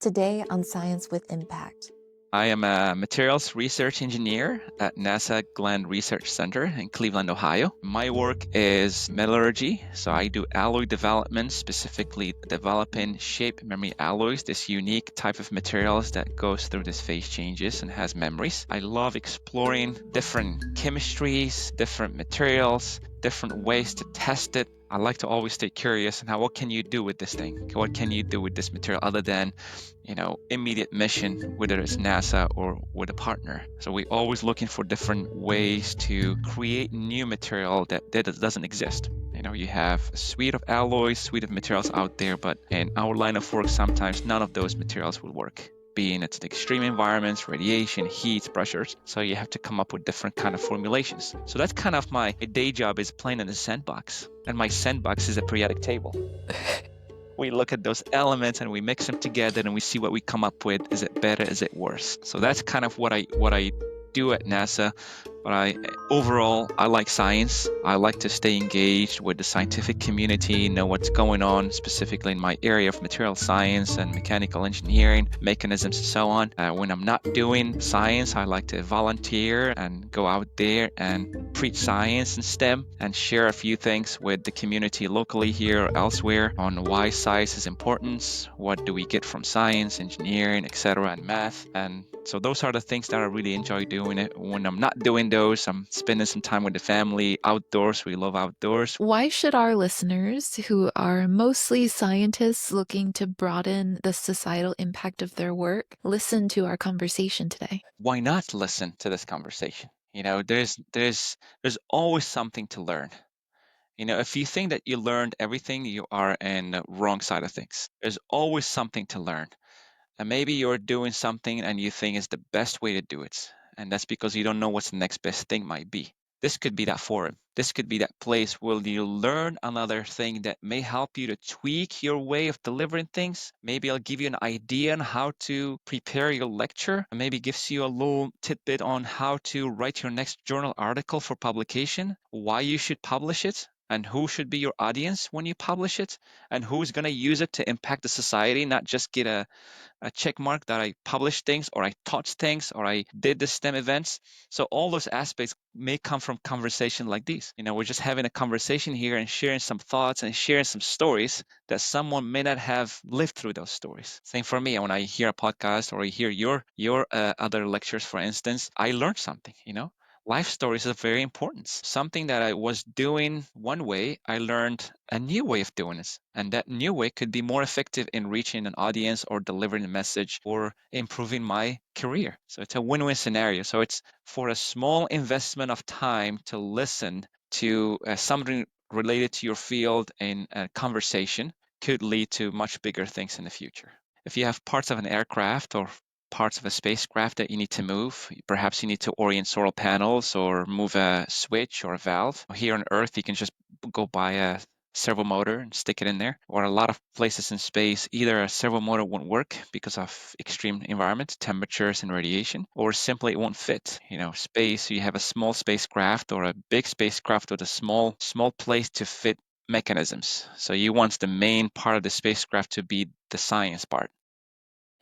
today on Science with Impact. I am a materials research engineer at NASA Glenn Research Center in Cleveland, Ohio. My work is metallurgy, so I do alloy development, specifically developing shape memory alloys, this unique type of materials that goes through this phase changes and has memories. I love exploring different chemistries, different materials, different ways to test it. I like to always stay curious and what can you do with this thing? What can you do with this material other than immediate mission, whether it's NASA or with a partner. So we're always looking for different ways to create new material that doesn't exist. You have a suite of alloys, suite of materials out there, but in our line of work, sometimes none of those materials will work. Being it's extreme environments, radiation, heat, pressures. So you have to come up with different kind of formulations. So that's kind of my day job is playing in the sandbox. And my sandbox is a periodic table. We look at those elements and we mix them together and we see what we come up with. Is it better? Is it worse? So that's kind of what I do at NASA. But overall, I like science. I like to stay engaged with the scientific community, know what's going on, specifically in my area of material science and mechanical engineering, mechanisms and so on. When I'm not doing science, I like to volunteer and go out there and preach science and STEM and share a few things with the community locally here or elsewhere on why science is important, what do we get from science, engineering, etc., and math. And so those are the things that I really enjoy doing it. When I'm not doing those, I'm spending some time with the family, outdoors. We love outdoors. Why should our listeners, who are mostly scientists looking to broaden the societal impact of their work, listen to our conversation today? Why not listen to this conversation? There's always something to learn. If you think that you learned everything, you are in the wrong side of things. There's always something to learn. And maybe you're doing something and you think is the best way to do it. And that's because you don't know what's the next best thing might be. This could be that forum. This could be that place where you learn another thing that may help you to tweak your way of delivering things. Maybe I'll give you an idea on how to prepare your lecture, and maybe gives you a little tidbit on how to write your next journal article for publication, why you should publish it, and who should be your audience when you publish it, and who's going to use it to impact the society, not just get a check mark that I published things or I taught things or I did the STEM events. So all those aspects may come from conversation like these. We're just having a conversation here and sharing some thoughts and sharing some stories that someone may not have lived through those stories. Same for me. When I hear a podcast or I hear your other lectures, for instance, I learned something, Life stories are very important. Something that I was doing one way, I learned a new way of doing it. And that new way could be more effective in reaching an audience or delivering a message or improving my career. So it's a win-win scenario. So it's for a small investment of time to listen to something related to your field in a conversation could lead to much bigger things in the future. If you have parts of an aircraft or parts of a spacecraft that you need to move. Perhaps you need to orient solar panels or move a switch or a valve. Here on Earth, you can just go buy a servo motor and stick it in there. Or a lot of places in space, either a servo motor won't work because of extreme environments, temperatures, and radiation, or simply it won't fit. Space, you have a small spacecraft or a big spacecraft with a small place to fit mechanisms. So you want the main part of the spacecraft to be the science part.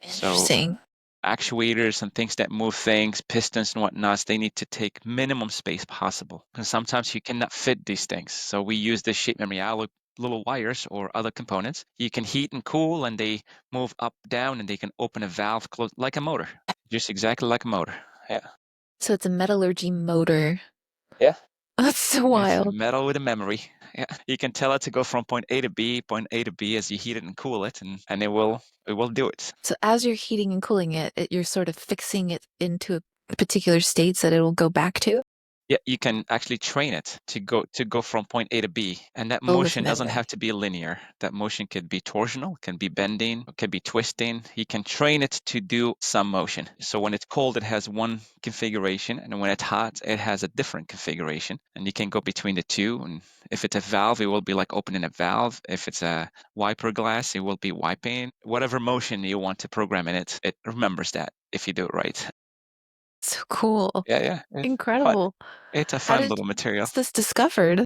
Interesting. So actuators and things that move things, pistons and whatnots, they need to take minimum space possible. And sometimes you cannot fit these things. So we use the shape memory alloy little wires or other components. You can heat and cool and they move up, down, and they can open a valve close like a motor. Just exactly like a motor. Yeah. So it's a metallurgy motor. Yeah. That's so It's a wild. metal with a memory. Yeah. You can tell it to go from point A to B as you heat it and cool it, and it will do it. So as you're heating and cooling it, you're sort of fixing it into a particular states that it will go back to? Yeah, you can actually train it to go from point A to B, and that Oh, with motion doesn't memory. have to be linear. That motion could be torsional, can be bending, it could be twisting. You can train it to do some motion. So when it's cold, it has one configuration, and when it's hot, it has a different configuration, and you can go between the two. And if it's a valve, it will be like opening a valve. If it's a wiper glass, it will be wiping. Whatever motion you want to program in it, it remembers that if you do it right. So cool. Yeah, it's fun. Incredible. It's a How fun did little material. was this discovered?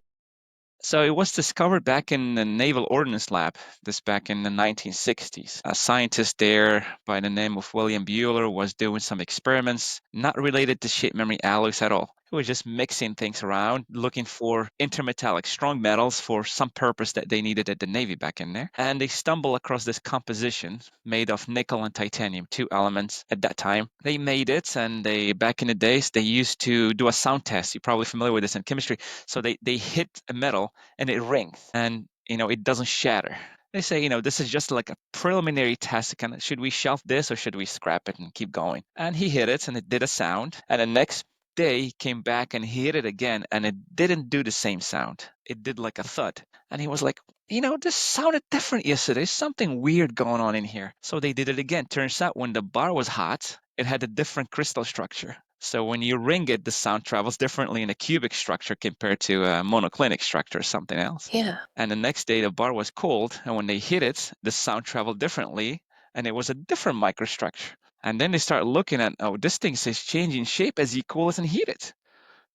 So it was discovered back in the Naval Ordnance Lab, this back in the 1960s. A scientist there by the name of William Bueller was doing some experiments not related to shape memory alloys at all. He was just mixing things around, looking for intermetallic strong metals for some purpose that they needed at the Navy back in there. And they stumbled across this composition made of nickel and titanium, two elements at that time. They made it, and back in the days, they used to do a sound test. You're probably familiar with this in chemistry. So they hit a metal and it rings, and it doesn't shatter. They say, this is just like a preliminary test. Kind of, should we shelf this or should we scrap it and keep going? And he hit it and it did a sound. And the next day he came back and he hit it again and it didn't do the same sound. It did like a thud. And he was like, this sounded different yesterday. There's something weird going on in here. So they did it again. Turns out when the bar was hot, it had a different crystal structure. So when you ring it, the sound travels differently in a cubic structure compared to a monoclinic structure or something else. Yeah. And the next day, the bar was cold, and when they hit it, the sound traveled differently, and it was a different microstructure. And then they start looking at, oh, this thing is changing shape as you cool it and heat it.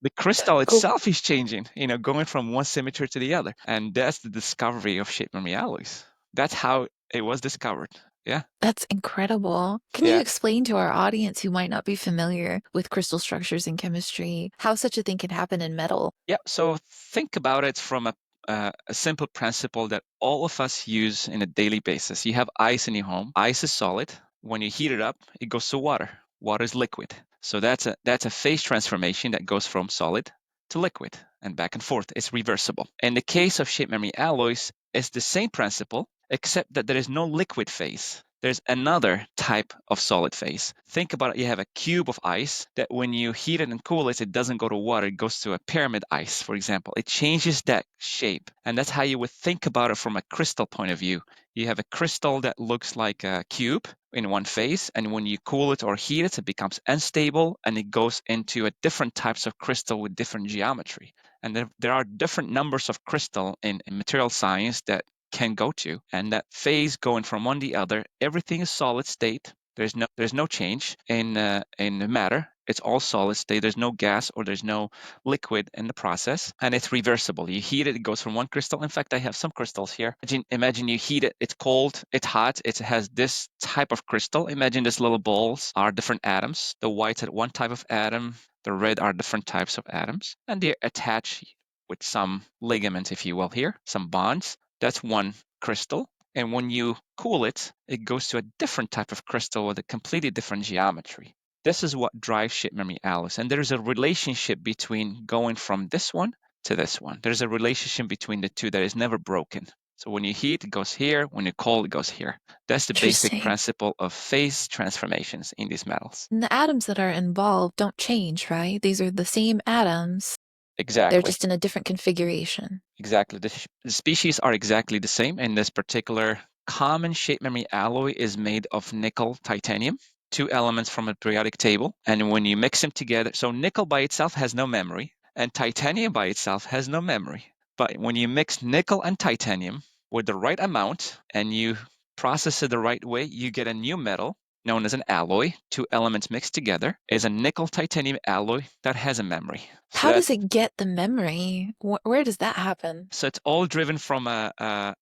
The crystal Cool. itself is changing, going from one symmetry to the other. And that's the discovery of shape memory alloys. That's how it was discovered. Yeah. That's incredible. Can you Yeah. explain to our audience who might not be familiar with crystal structures in chemistry how such a thing can happen in metal? Yeah, so think about it from a simple principle that all of us use in a daily basis. You have ice in your home. Ice is solid. When you heat it up, it goes to water. Water is liquid. So that's a phase transformation that goes from solid to liquid and back and forth. It's reversible. In the case of shape memory alloys, it's the same principle, except that there is no liquid phase. There's another type of solid phase. Think about it. You have a cube of ice that when you heat it and cool it, it doesn't go to water. It goes to a pyramid ice, for example. It changes that shape. And that's how you would think about it from a crystal point of view. You have a crystal that looks like a cube in one phase. And when you cool it or heat it, it becomes unstable and it goes into a different types of crystal with different geometry. And there are different numbers of crystal in material science that can go to, and that phase going from one to the other, everything is solid state. There's no change in the matter. It's all solid state. There's no gas or there's no liquid in the process, and it's reversible. You heat it, it goes from one crystal. In fact, I have some crystals here. Imagine you heat it. It's cold. It's hot. It has this type of crystal. Imagine these little balls are different atoms. The whites are one type of atom. The red are different types of atoms, and they're attached with some ligaments, if you will, here, some bonds. That's one crystal. And when you cool it, it goes to a different type of crystal with a completely different geometry. This is what drives shape memory alloys. And there's a relationship between going from this one to this one. There's a relationship between the two that is never broken. So when you heat, it goes here. When you cool, it goes here. That's the basic Interesting. principle of phase transformations in these metals. And the atoms that are involved don't change, right? These are the same atoms. They're Exactly. just in a different configuration. Exactly. The species are exactly the same. In this particular common shape memory alloy is made of nickel titanium, two elements from a periodic table. And when you mix them together, so nickel by itself has no memory, and titanium by itself has no memory. But when you mix nickel and titanium with the right amount and you process it the right way, you get a new metal known as an alloy. Two elements mixed together is a nickel titanium alloy that has a memory. So How that does it get the memory? Where does that happen? So it's all driven from a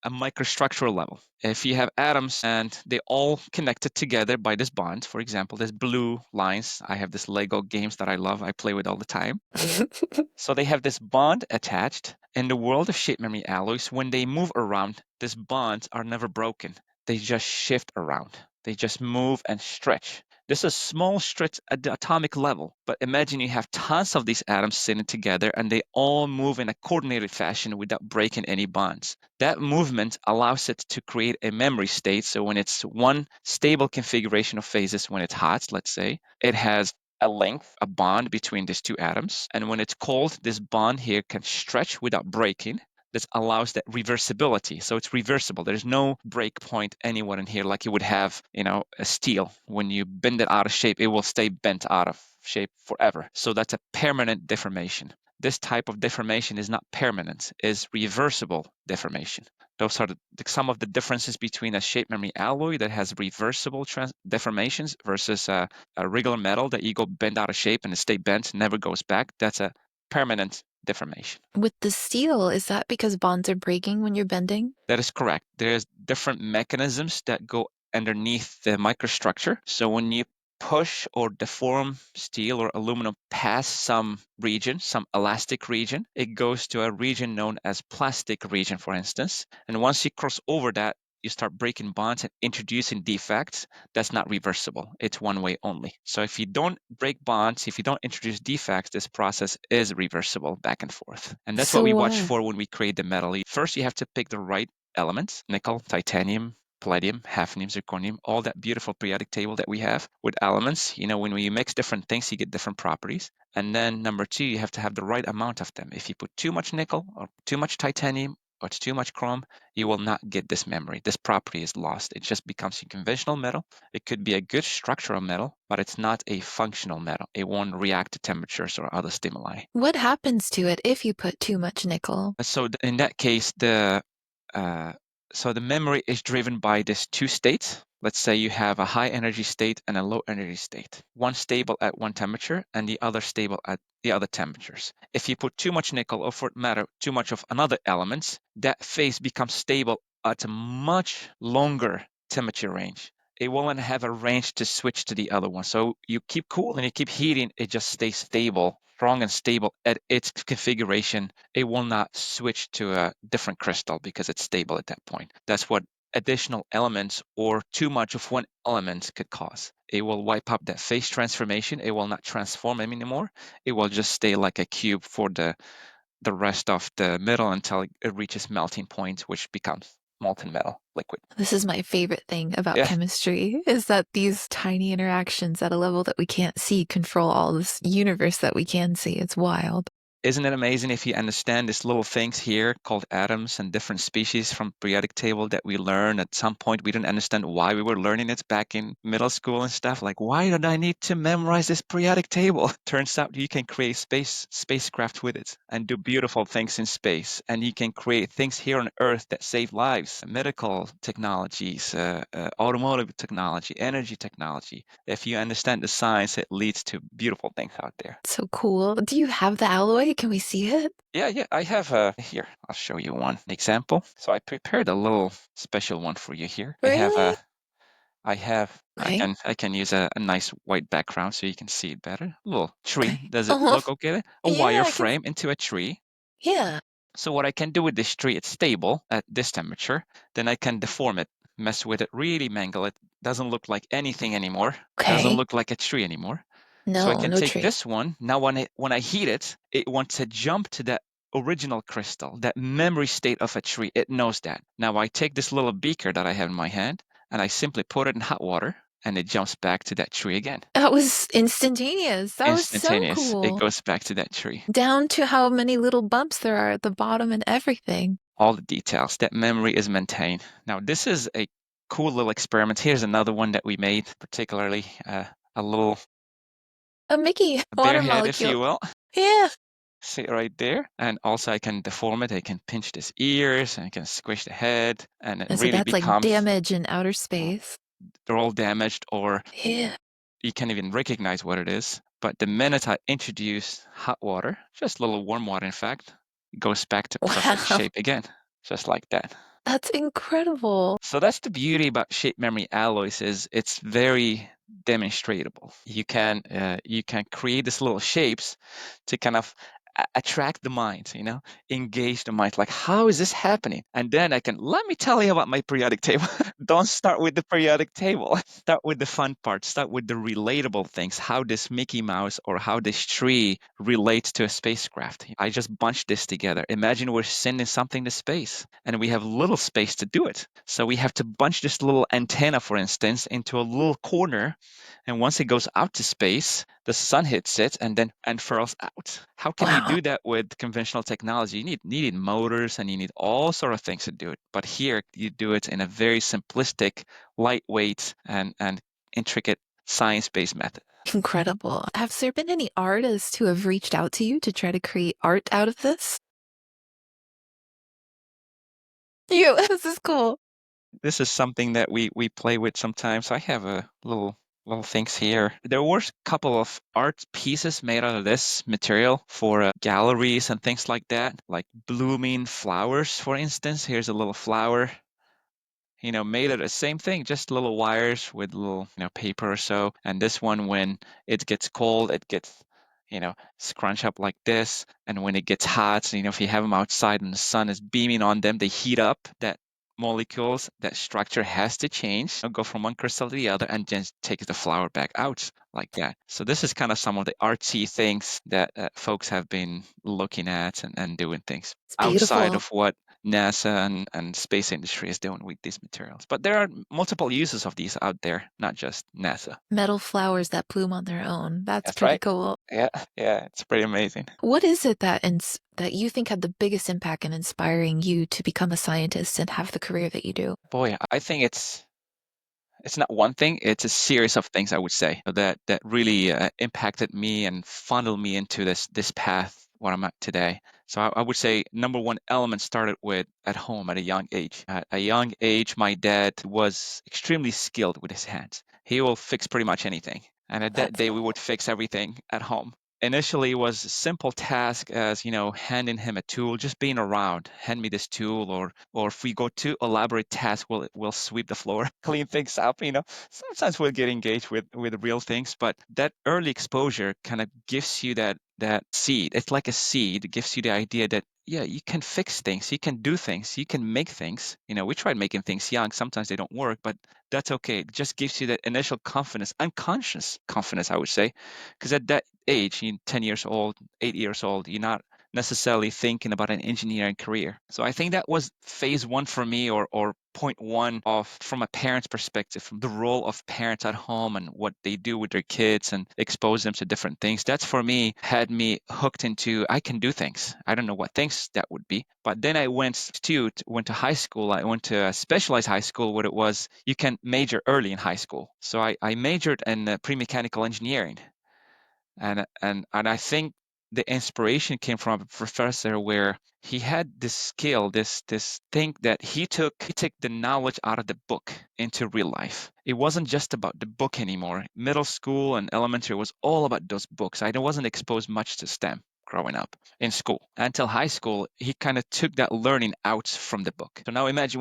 microstructural level. If you have atoms and they all connected together by this bond, for example, there's blue lines. I have this Lego games that I love. I play with all the time. So they have this bond attached. In the world of shape memory alloys, when they move around, these bonds are never broken. They just shift around. They just move and stretch. This is small stretch at the atomic level, but imagine you have tons of these atoms sitting together and they all move in a coordinated fashion without breaking any bonds. That movement allows it to create a memory state. So when it's one stable configuration of phases, when it's hot, let's say, it has a length, a bond between these two atoms. And when it's cold, this bond here can stretch without breaking. This allows that reversibility. So it's reversible. There's no break point anywhere in here like you would have, a steel. When you bend it out of shape, it will stay bent out of shape forever. So that's a permanent deformation. This type of deformation is not permanent, is reversible deformation. Those are some of the differences between a shape memory alloy that has reversible deformations versus a regular metal that you go bend out of shape and it stay bent, never goes back. That's a permanent deformation. With the steel, is that because bonds are breaking when you're bending? That is correct. There's different mechanisms that go underneath the microstructure. So when you push or deform steel or aluminum past some region, some elastic region, it goes to a region known as plastic region, for instance. And once you cross over that, you start breaking bonds and introducing defects. That's not reversible. It's one way only. So if you don't break bonds, if you don't introduce defects, this process is reversible back and forth. And that's what So we watch what? for when we create the metal. First, you have to pick the right elements: nickel, titanium, palladium, hafnium, zirconium, all that beautiful periodic table that we have with elements. When we mix different things, you get different properties. And then number two, you have to have the right amount of them. If you put too much nickel or too much titanium or it's too much chrome, you will not get this memory. This property is lost. It just becomes a conventional metal. It could be a good structural metal, but it's not a functional metal. It won't react to temperatures or other stimuli. What happens to it if you put too much nickel? So in that case, uh, the memory is driven by these two states. Let's say you have a high energy state and a low energy state, one stable at one temperature and the other stable at the other temperatures. If you put too much nickel, or for that matter, too much of another elements, that phase becomes stable at a much longer temperature range. It won't have a range to switch to the other one. So you keep cool and you keep heating, it just stays stable, strong and stable at its configuration. It will not switch to a different crystal because it's stable at that point. That's what additional elements or too much of one element could cause. It will wipe up that phase transformation. It will not transform anymore. It will just stay like a cube for the rest of the metal until it reaches melting point, which becomes molten metal liquid. This is my favorite thing about Yeah. chemistry is that these tiny interactions at a level that we can't see control all this universe that we can see. It's wild. Isn't it amazing if you understand these little things here called atoms and different species from periodic table that we learn at some point? We didn't understand why we were learning it back in middle school and stuff. Like, why did I need to memorize this periodic table? Turns out you can create spacecraft with it and do beautiful things in space. And you can create things here on Earth that save lives: medical technologies, automotive technology, energy technology. If you understand the science, it leads to beautiful things out there. So cool. Do you have the alloy? Can we see it? Yeah, I have here. I'll show you one example. So I prepared a little special one for you here. Really? Okay. I can use a nice white background so you can see it better. A little tree. Okay. Does it Oh, look okay there? A yeah, wire I can. frame into a tree. Yeah. So what I can do with this tree, it's stable at this temperature. Then I can deform it, mess with it, really mangle it. Doesn't look like anything anymore. Doesn't Okay. look like a tree anymore. So I No, can no take tree. this one. Now when I heat it, it wants to jump to that original crystal, that memory state of a tree. It knows that. Now I take this little beaker that I have in my hand and I simply put it in hot water and it jumps back to that tree again. That was instantaneous. That was so Instantaneous. It cool. goes back to that tree. Down to how many little bumps there are at the bottom and everything. All the details. That memory is maintained. Now this is a cool little experiment. Here's another one that we made, particularly a little A Mickey bear water head, if molecule. you will. Yeah. See right there. And also I can deform it. I can pinch these ears and I can squish the head and it And so really that's like becomes, damage in outer space. they're all damaged or Yeah. you can't even recognize what it is. But the minute I introduce hot water, just a little warm water in fact, it goes back to perfect Wow. shape again, just like that. That's incredible. So that's the beauty about shape memory alloys is it's very demonstratable. You can create these little shapes to kind of attract the mind, engage the mind. Like, how is this happening? And then I can let me tell you about my periodic table. Don't start with the periodic table. Start with the fun part. Start with the relatable things. How this Mickey Mouse or how this tree relates to a spacecraft. I just bunched this together. Imagine we're sending something to space and we have little space to do it. So we have to bunch this little antenna, for instance, into a little corner. And once it goes out to space, the sun hits it and then unfurls out. How can you Wow. do that with conventional technology? You need motors and you need all sort of things to do it. But here you do it in a very simplistic, lightweight, and intricate science-based method. Incredible. Have there been any artists who have reached out to you to try to create art out of this? You, this is cool. This is something that we play with sometimes. I have a little Little things here. There were a couple of art pieces made out of this material for galleries and things like that, like blooming flowers, for instance. Here's a little flower, made of the same thing, just little wires with little, paper or so. And this one, when it gets cold, it gets, scrunch up like this. And when it gets hot, if you have them outside and the sun is beaming on them, they heat up. That molecules, that structure has to change. It'll go from one crystal to the other and just take the flower back out like that. So this is kind of some of the artsy things that folks have been looking at and doing things It's outside beautiful. of what NASA and space industry is doing with these materials. But there are multiple uses of these out there, not just NASA. Metal flowers that bloom on their own. That's That's pretty right. cool. Yeah, yeah, it's pretty amazing. What is it that you think had the biggest impact in inspiring you to become a scientist and have the career that you do? Boy, I think it's not one thing, it's a series of things I would say that really impacted me and funneled me into this path where I'm at today. So I would say number one element started with at home at a young age. At a young age, my dad was extremely skilled with his hands. He will fix pretty much anything. And at that That's day, we would fix everything at home. Initially, it was a simple task as, handing him a tool, just being around, hand me this tool, or if we go to elaborate tasks, we'll sweep the floor, clean things up. Sometimes we'll get engaged with real things, but that early exposure kind of gives you that seed. It's like a seed. It gives you the idea that yeah, you can fix things, you can do things, you can make things. We tried making things young. Sometimes they don't work, but that's okay. It just gives you that initial confidence, unconscious confidence, I would say, because at that age, 10 years old, 8 years old, you're not necessarily thinking about an engineering career. So I think that was phase one for me, or point one of from a parent's perspective, from the role of parents at home and what they do with their kids and expose them to different things. That's for me had me hooked into I can do things. I don't know what things that would be. But then I went to high school. I went to a specialized high school where it was you can major early in high school. So I majored in pre-mechanical engineering. And I think the inspiration came from a professor where he had this skill, this thing that he took the knowledge out of the book into real life. It wasn't just about the book anymore. Middle school and elementary was all about those books. I wasn't exposed much to STEM growing up in school. Until high school, he kind of took that learning out from the book. So now imagine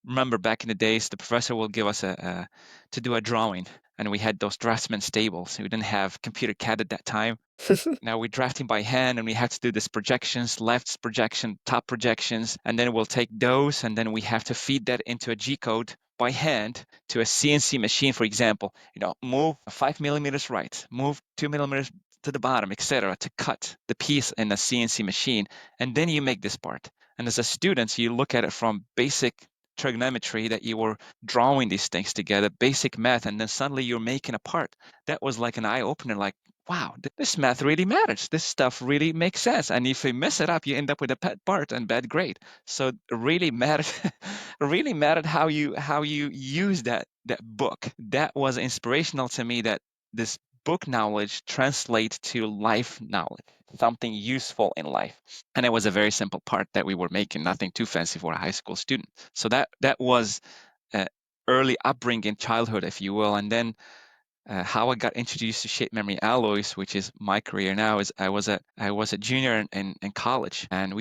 remember back in the days, the professor will give us to do a drawing, and we had those draftsman tables. We didn't have computer CAD at that time. Now we're drafting by hand, and we have to do this projections, left projection, top projections, and then we'll take those, and then we have to feed that into a G code by hand to a CNC machine, for example. Move 5 millimeters right, move 2 millimeters to the bottom, etc., to cut the piece in a CNC machine, and then you make this part. And as a student, you look at it from basic trigonometry that you were drawing these things together, basic math, and then suddenly you're making a part. That was like an eye opener, like, wow, this math really matters. This stuff really makes sense. And if you mess it up, you end up with a bad part and bad grade. So it really mattered, really mattered how you use that book. That was inspirational to me. That this book knowledge translates to life knowledge, something useful in life. And it was a very simple part that we were making, nothing too fancy for a high school student. So that was early upbringing, childhood, if you will. And then how I got introduced to shape memory alloys, which is my career now, is I was a junior in college, and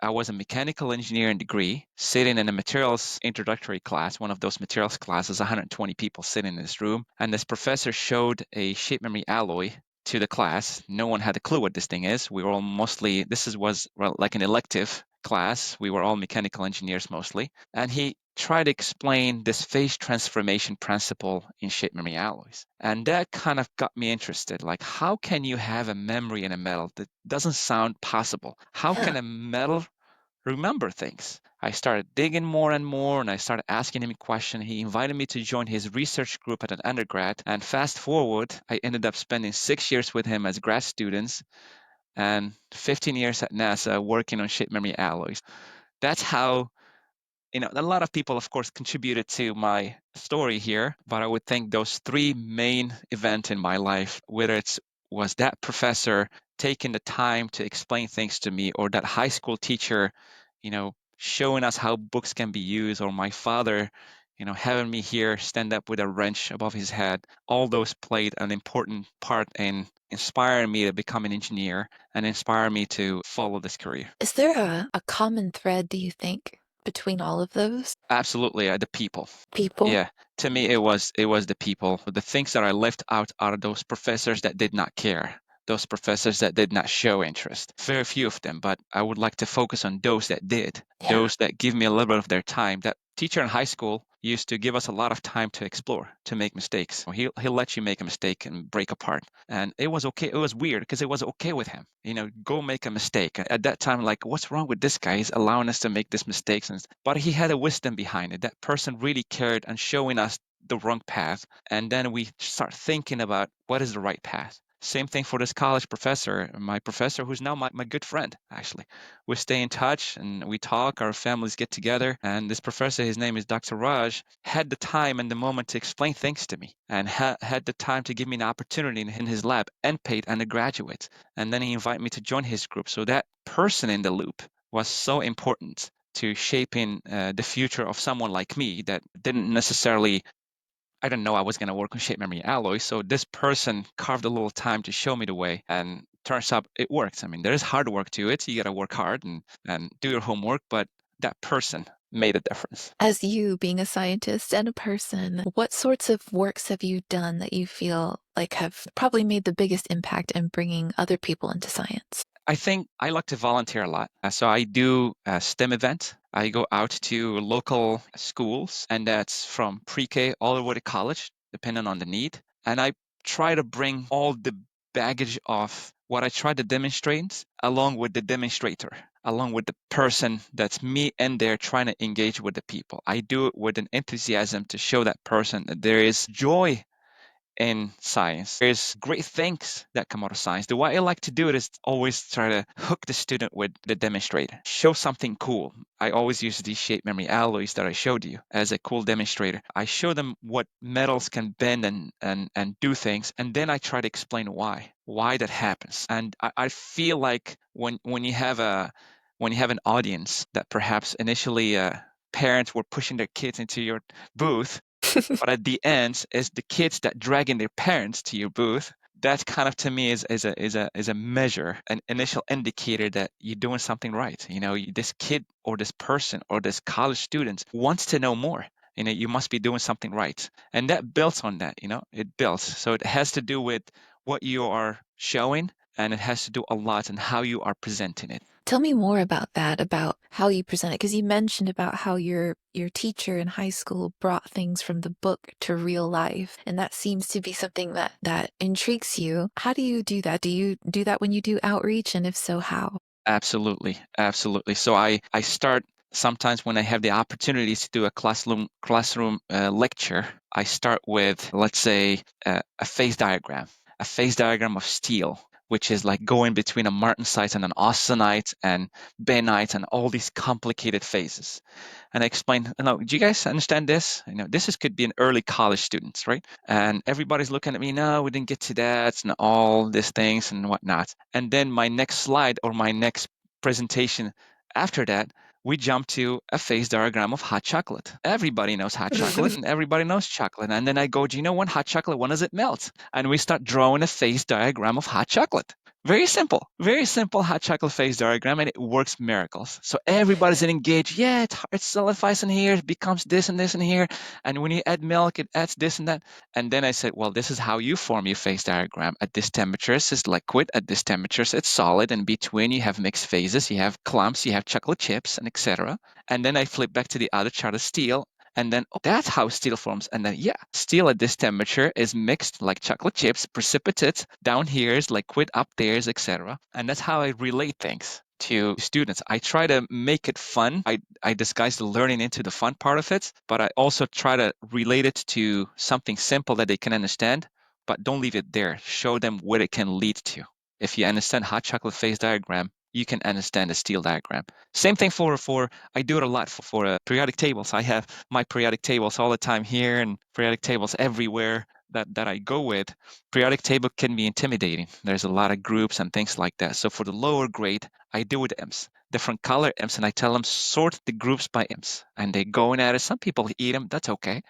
I was a mechanical engineering degree, sitting in a materials introductory class, one of those materials classes, 120 people sitting in this room, and this professor showed a shape memory alloy to the class. No one had a clue what this thing is. We were all mostly was well, like an elective class. We were all mechanical engineers mostly, and he try to explain this phase transformation principle in shape memory alloys. And that kind of got me interested. Like, how can you have a memory in a metal? That doesn't sound possible. How can Yeah. a metal remember things? I started digging more and more, and I started asking him questions. He invited me to join his research group at an undergrad. And fast forward, I ended up spending 6 years with him as grad students and 15 years at NASA working on shape memory alloys. That's how a lot of people, of course, contributed to my story here, but I would think those three main events in my life, whether it was that professor taking the time to explain things to me, or that high school teacher, showing us how books can be used, or my father, having me here stand up with a wrench above his head, all those played an important part in inspiring me to become an engineer and inspire me to follow this career. Is there a common thread, do you think, between all of those Absolutely, the people. people? Yeah, to me it was the people, the things that I left out are those professors that did not care, those professors that did not show interest. Very few of them, but I would like to focus on those that did, Yeah. those that give me a little bit of their time. That teacher in high school used to give us a lot of time to explore, to make mistakes. He'll let you make a mistake and break apart, and it was okay. It was weird because it was okay with him. Go make a mistake. At that time, like, what's wrong with this guy? He's allowing us to make these mistakes, but he had a wisdom behind it. That person really cared and showing us the wrong path, and then we start thinking about what is the right path. Same thing for this college professor, my professor, who's now my good friend, actually. We stay in touch and we talk, our families get together. And this professor, his name is Dr. Raj, had the time and the moment to explain things to me and had the time to give me an opportunity in his lab and paid undergraduates. And then he invited me to join his group. So that person in the loop was so important to shaping the future of someone like me that didn't necessarily, I didn't know I was going to work on shape memory alloys. So this person carved a little time to show me the way, and turns out it works. I mean, there is hard work to it. You got to work hard and do your homework, but that person made a difference. As you being a scientist and a person, what sorts of works have you done that you feel like have probably made the biggest impact in bringing other people into science? I think I like to volunteer a lot. So I do a STEM event. I go out to local schools, and that's from pre-K all the way to college, depending on the need. And I try to bring all the baggage of what I try to demonstrate along with the demonstrator, along with the person that's me in there trying to engage with the people. I do it with an enthusiasm to show that person that there is joy in science. There's great things that come out of science. The way I like to do it is always try to hook the student with the demonstrator. Show something cool. I always use these shape memory alloys that I showed you as a cool demonstrator. I show them what metals can bend and do things, and then I try to explain why that happens. And I feel like when you have an audience that perhaps initially parents were pushing their kids into your booth, but at the end, it's the kids that dragging their parents to your booth. That kind of to me is a measure, an initial indicator that you're doing something right. This kid or this person or this college student wants to know more. You must be doing something right, and that builds on that. It builds. So it has to do with what you are showing, and it has to do a lot on how you are presenting it. Tell me more about that, about how you present it, because you mentioned about how your teacher in high school brought things from the book to real life, and that seems to be something that intrigues you. How do you do that? Do you do that when you do outreach, and if so, how? Absolutely, absolutely. So I start sometimes when I have the opportunities to do a classroom lecture. I start with, let's say, a phase diagram of steel, which is like going between a martensite and an austenite and bainite and all these complicated phases. And I explain, do you guys understand this? Could be an early college students, right? And everybody's looking at me, no, we didn't get to that, and all these things and whatnot. And then my next slide or my next presentation after that, we jump to a phase diagram of hot chocolate. Everybody knows hot chocolate and everybody knows chocolate. And then I go, do you know when hot chocolate, when does it melt? And we start drawing a phase diagram of hot chocolate. Very simple hot chocolate phase diagram, and it works miracles. So everybody's engaged. Yeah, it solidifies in here, it becomes this and this and here. And when you add milk, it adds this and that. And then I said, well, this is how you form your phase diagram. At this temperature, it's liquid. At this temperature, it's solid. In between, you have mixed phases. You have clumps, you have chocolate chips, and etc. And then I flip back to the other chart of steel. And then, oh, that's how steel forms. And then, yeah, steel at this temperature is mixed like chocolate chips, precipitate. Down here is liquid, up there is etc. And that's how I relate things to students. I try to make it fun. I disguise the learning into the fun part of it, but I also try to relate it to something simple that they can understand, but don't leave it there. Show them what it can lead to. If you understand hot chocolate phase diagram, you can understand the steel diagram. Same thing for I do it a lot for periodic tables. I have my periodic tables all the time here and periodic tables everywhere that I go with. Periodic table can be intimidating. There's a lot of groups and things like that. So for the lower grade, I do with EMS. different color imps, and I tell them sort the groups by imps, and they going at it. Some people eat them, that's okay.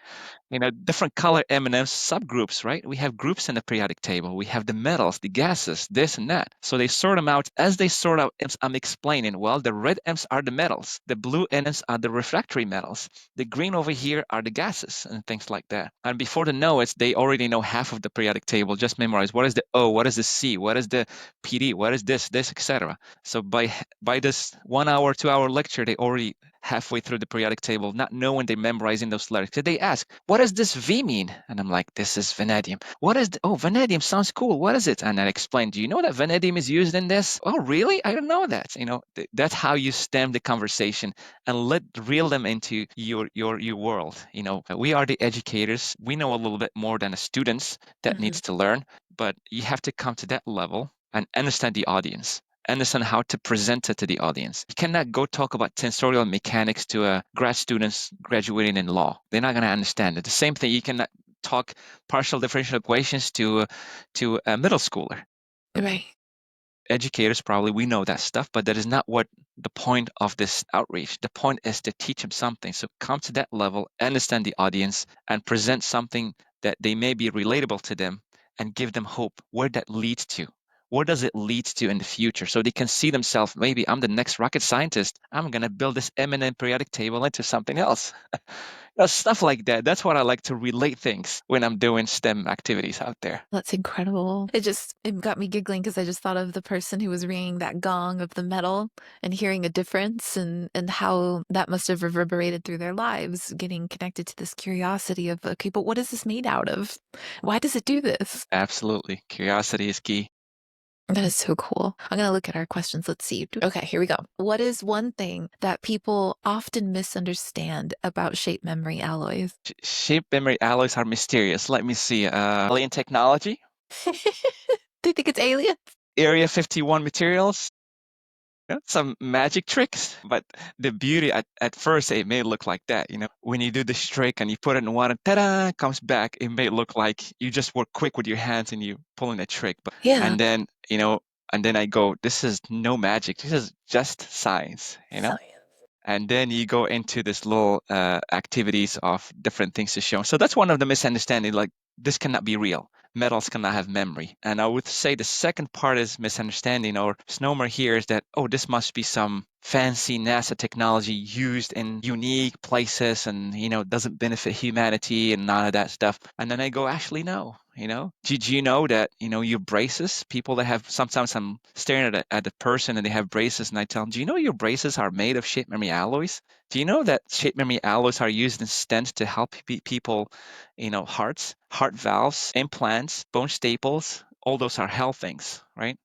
Different color M&Ms, subgroups, right? We have groups in the periodic table. We have the metals, the gases, this and that. So they sort them out. As they sort out imps, I'm explaining, well, the red imps are the metals. The blue imps are the refractory metals. The green over here are the gases and things like that. And before they know it, they already know half of the periodic table, just memorize what is the O, what is the C, what is the PD, what is this, etc. So by this 1 hour, 2 hour lecture, they already halfway through the periodic table, not knowing they're memorizing those letters. Did they ask, what does this V mean? And I'm like, this is vanadium. What is, vanadium sounds cool. What is it? And I explained, do you know that vanadium is used in this? Oh, really? I don't know that. That's how you stem the conversation and reel them into your world. We are the educators. We know a little bit more than the students that Mhm. needs to learn, but you have to come to that level and understand the audience, understand how to present it to the audience. You cannot go talk about tensorial mechanics to grad students graduating in law. They're not going to understand it. The same thing, you cannot talk partial differential equations to a middle schooler. Right. Educators probably, we know that stuff, but that is not what the point of this outreach. The point is to teach them something. So come to that level, understand the audience, and present something that they may be relatable to them, and give them hope where that leads to. What does it lead to in the future? So they can see themselves, maybe I'm the next rocket scientist. I'm going to build this eminent periodic table into something else. Stuff like that. That's what I like to relate things when I'm doing STEM activities out there. That's incredible. It got me giggling because I just thought of the person who was ringing that gong of the metal and hearing a difference and how that must have reverberated through their lives, getting connected to this curiosity of, okay, but what is this made out of? Why does it do this? Absolutely. Curiosity is key. That is so cool. I'm going to look at our questions. Let's see. Okay, here we go. What is one thing that people often misunderstand about shape memory alloys? Shape memory alloys are mysterious. Let me see. Alien technology, Do you think it's alien? Area 51 materials, some magic tricks. But the beauty at first, it may look like that. When you do this trick and you put it in water, ta-da, comes back. It may look like you just work quick with your hands and you pulling a trick. But Yeah. and then I go, this is no magic. This is just science. Science. And then you go into this little activities of different things to show. So that's one of the misunderstanding. Like, this cannot be real. Metals cannot have memory. And I would say the second part is misunderstanding or misnomer here is that, oh, this must be some fancy NASA technology used in unique places and, doesn't benefit humanity and none of that stuff. And then I go, actually, no. Did you know that, your braces, people that have, sometimes I'm staring at the person and they have braces and I tell them, do you know your braces are made of shape memory alloys? Do you know that shape memory alloys are used in stents to help people, hearts, heart valves, implants, bone staples? All those are health things, right?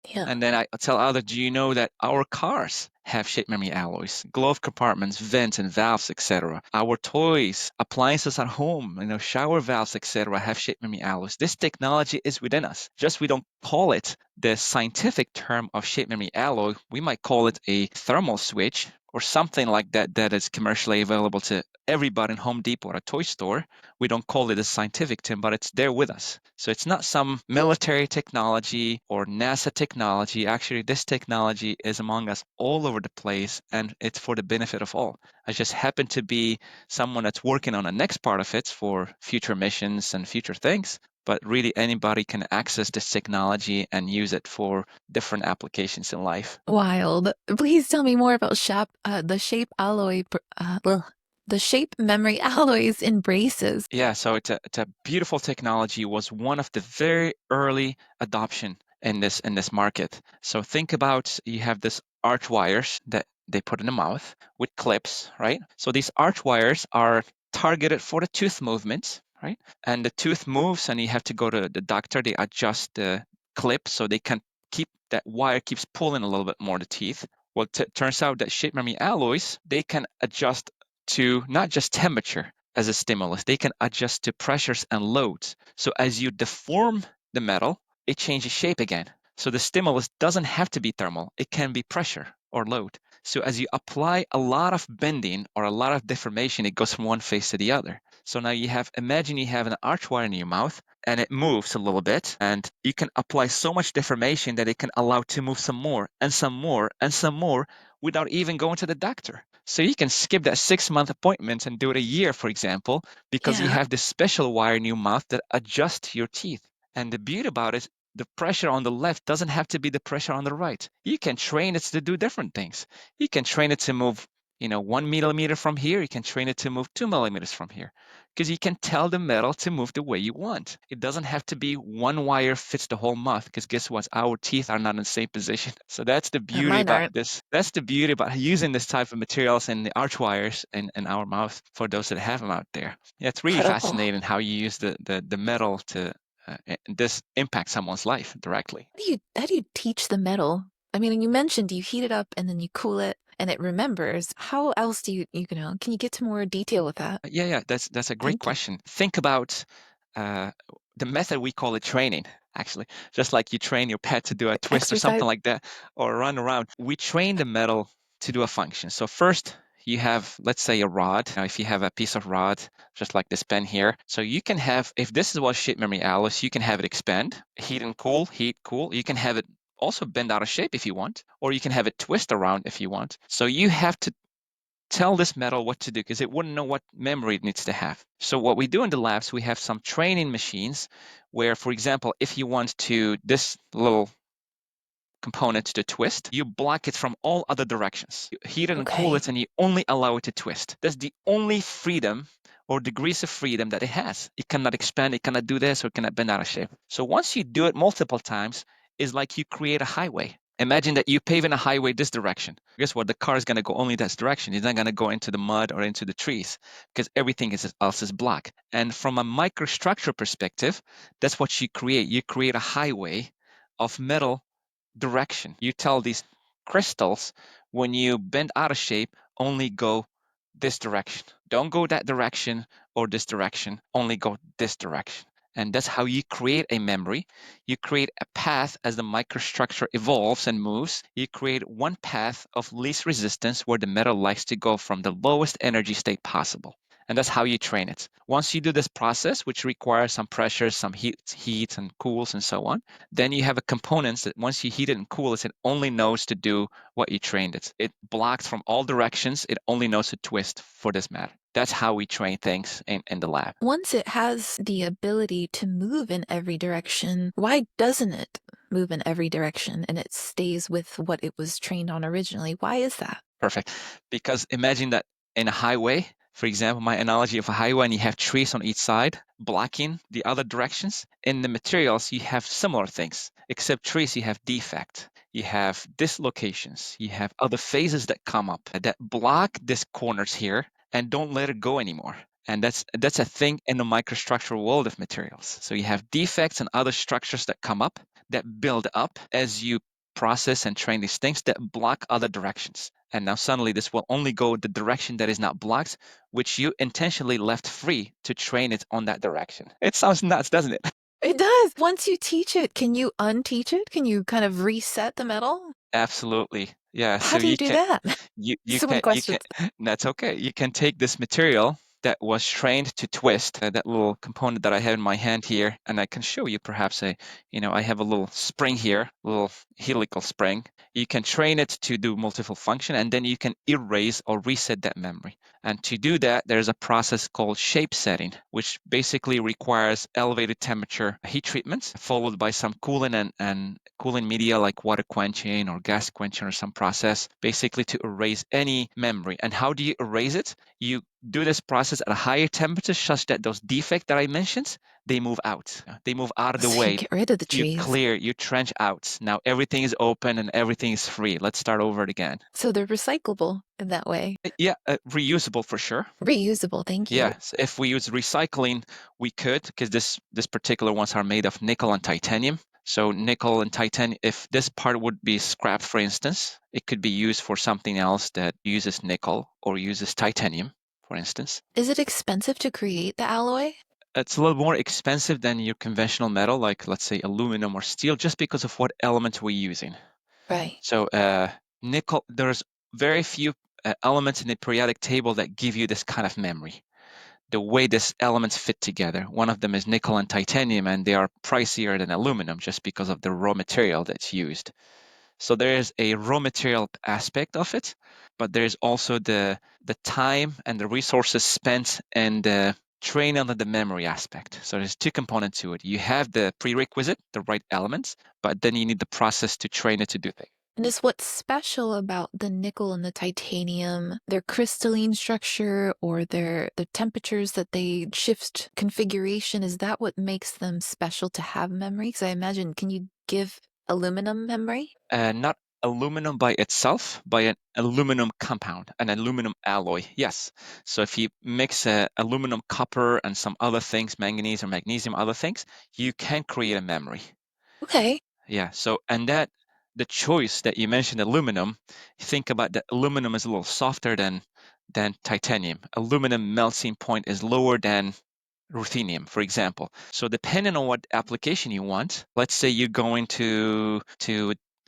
Yeah. And then I tell others, do you know that our cars have shape memory alloys, glove compartments, vents and valves, etc. Our toys, appliances at home, shower valves, etc. have shape memory alloys. This technology is within us. Just we don't call it the scientific term of shape memory alloy. We might call it a thermal switch or something like that that is commercially available to everybody in Home Depot or a toy store. We don't call it a scientific term, but it's there with us. So it's not some military technology or NASA technology. Actually, this technology is among us all over the place, and it's for the benefit of all. I just happen to be someone that's working on the next part of it for future missions and future things. But really, anybody can access this technology and use it for different applications in life. Wild. Please tell me more about the shape alloy, the shape memory alloys in braces. Yeah, so it's a beautiful technology. Was one of the very early adoption in this market. So think about, you have this arch wires that they put in the mouth with clips, right? So these arch wires are targeted for the tooth movements, right? And the tooth moves, and you have to go to the doctor. They adjust the clip so they can keep that wire keeps pulling a little bit more the teeth. Well, turns out that shape memory alloys, they can adjust to not just temperature as a stimulus, they can adjust to pressures and loads. So as you deform the metal, it changes shape again. So the stimulus doesn't have to be thermal, it can be pressure or load. So as you apply a lot of bending or a lot of deformation, it goes from one face to the other. So now imagine you have an arch wire in your mouth and it moves a little bit, and you can apply so much deformation that it can allow to move some more and some more and some more without even going to the doctor. So you can skip that 6-month appointment and do it a year, for example, because you Yeah. have this special wire in your mouth that adjusts your teeth. And the beauty about it, the pressure on the left doesn't have to be the pressure on the right. You can train it to do different things. You can train it to move, 1 millimeter from here. You can train it to move 2 millimeters from here, because you can tell the metal to move the way you want. It doesn't have to be one wire fits the whole mouth, because guess what? Our teeth are not in the same position. So that's the beauty Mine about aren't. this. That's the beauty about using this type of materials and the arch wires in our mouth for those that have them out there. Yeah, it's really Incredible. fascinating how you use the metal to this impact someone's life directly. How do you teach the metal? I mean, you mentioned you heat it up and then you cool it and it remembers. How else do can you get to more detail with that? Yeah, that's a great Thank you. question. Think about uh, the method we call it training, actually. Just like you train your pet to do a twist or Exercise. something like that, or run around. We train the metal to do a function. So first, you have, let's say, a rod. Now, if you have a piece of rod, just like this pen here, so you can have, if this is what shape memory alloys, you can have it expand, heat and cool, heat, cool. You can have it also bend out of shape if you want, or you can have it twist around if you want. So you have to tell this metal what to do, because it wouldn't know what memory it needs to have. So what we do in the labs, we have some training machines where, for example, if you want to this little component to twist, you block it from all other directions. You heat it and cool Okay. it, and you only allow it to twist. That's the only freedom or degrees of freedom that it has. It cannot expand, it cannot do this, or it cannot bend out of shape. So once you do it multiple times, it's like you create a highway. Imagine that you pave in a highway this direction. Guess what? The car is going to go only this direction. It's not going to go into the mud or into the trees, because everything else is blocked. And from a microstructure perspective, that's what you create. You create a highway of metal direction. You tell these crystals, when you bend out of shape, only go this direction. Don't go that direction or this direction, only go this direction. And that's how you create a memory. You create a path as the microstructure evolves and moves. You create one path of least resistance where the metal likes to go from the lowest energy state possible. And that's how you train it. Once you do this process, which requires some pressure, some heat and cools and so on, then you have a components that once you heat it and cool it, it only knows to do what you trained it. It blocks from all directions. It only knows to twist for this matter. That's how we train things in the lab. Once it has the ability to move in every direction, why doesn't it move in every direction and it stays with what it was trained on originally? Why is that? Perfect. Because imagine that in a highway, for example, my analogy of a highway, and you have trees on each side blocking the other directions. In the materials, you have similar things, except trees, you have defect. You have dislocations. You have other phases that come up that block these corners here and don't let it go anymore. And that's a thing in the microstructural world of materials. So you have defects and other structures that come up that build up as you process and train these things that block other directions. And now suddenly this will only go the direction that is not blocked, which you intentionally left free to train it on that direction. It sounds nuts, doesn't it? It does. Once you teach it, can you unteach it? Can you kind of reset the metal? Absolutely. Yeah. How So do you you do can that? you So many can questions. that's okay. You can take this material that was trained to twist, that little component that I have in my hand here, and I can show you perhaps I have a little spring here, a little helical spring. You can train it to do multiple function, and then you can erase or reset that memory. And to do that, there's a process called shape setting, which basically requires elevated temperature heat treatments, followed by some cooling and cooling media like water quenching or gas quenching or some process, basically to erase any memory. And how do you erase it? You do this process at a higher temperature such that those defects that I mentioned, they move out. They move out of the So you way. get rid of the You trees. clear, you trench out. Now everything is open and everything is free. Let's start over again. So they're recyclable in that way. Yeah, reusable for sure. Reusable, thank you. Yeah, so if we use recycling, we could, because this particular ones are made of nickel and titanium. So nickel and titanium, if this part would be scrapped, for instance, it could be used for something else that uses nickel or uses titanium, for instance. Is it expensive to create the alloy? It's a little more expensive than your conventional metal, like let's say aluminum or steel, just because of what element we're using. Right. So nickel, there's very few elements in the periodic table that give you this kind of memory. The way these elements fit together. One of them is nickel and titanium, and they are pricier than aluminum just because of the raw material that's used. So there is a raw material aspect of it, but there's also the time and the resources spent and the training on the memory aspect. So there's two components to it. You have the prerequisite, the right elements, but then you need the process to train it to do things. And is what's special about the nickel and the titanium, their crystalline structure or the temperatures that they shift configuration, is that what makes them special to have memory? Because I imagine, can you give aluminum memory? Not aluminum by itself, by an aluminum compound, an aluminum alloy. Yes. So if you mix aluminum, copper, and some other things, manganese or magnesium, other things, you can create a memory. Okay. Yeah. So, and that the choice that you mentioned, aluminum, think about that aluminum is a little softer than titanium. Aluminum melting point is lower than ruthenium, for example. So depending on what application you want, let's say you're going to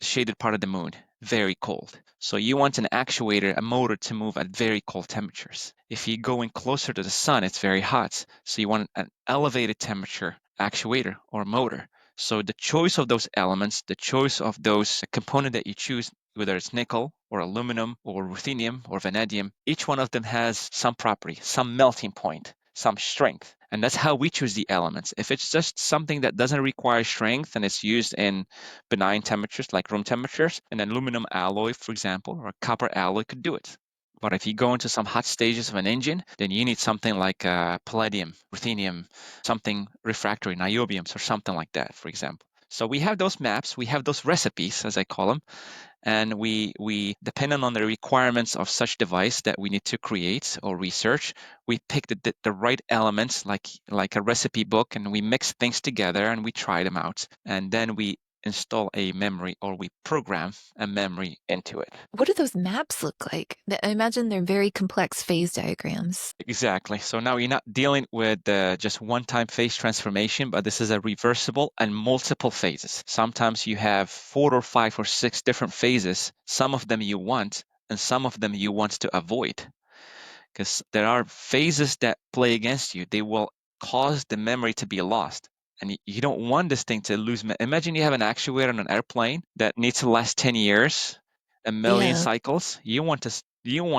shaded part of the moon, very cold. So you want an actuator, a motor to move at very cold temperatures. If you're going closer to the sun, it's very hot. So you want an elevated temperature actuator or motor. So the choice of those elements, the choice of those component that you choose, whether it's nickel or aluminum or ruthenium or vanadium, each one of them has some property, some melting point, some strength. And that's how we choose the elements. If it's just something that doesn't require strength and it's used in benign temperatures like room temperatures, an aluminum alloy, for example, or a copper alloy could do it. But if you go into some hot stages of an engine, then you need something like palladium, ruthenium, something refractory, niobiums, or something like that, for example. So we have those maps, we have those recipes, as I call them, and we depending on the requirements of such device that we need to create or research, we pick the right elements like a recipe book, and we mix things together and we try them out, and then we install a memory or we program a memory into it. What do those maps look like? I imagine they're very complex phase diagrams. Exactly. So now you're not dealing with just one-time phase transformation, but this is a reversible and multiple phases. Sometimes you have 4 or 5 or 6 different phases. Some of them you want, and some of them you want to avoid, because there are phases that play against you. They will cause the memory to be lost. And you don't want this thing to lose. Imagine you have an actuator on an airplane that needs to last 10 years, a million Yeah. cycles. You want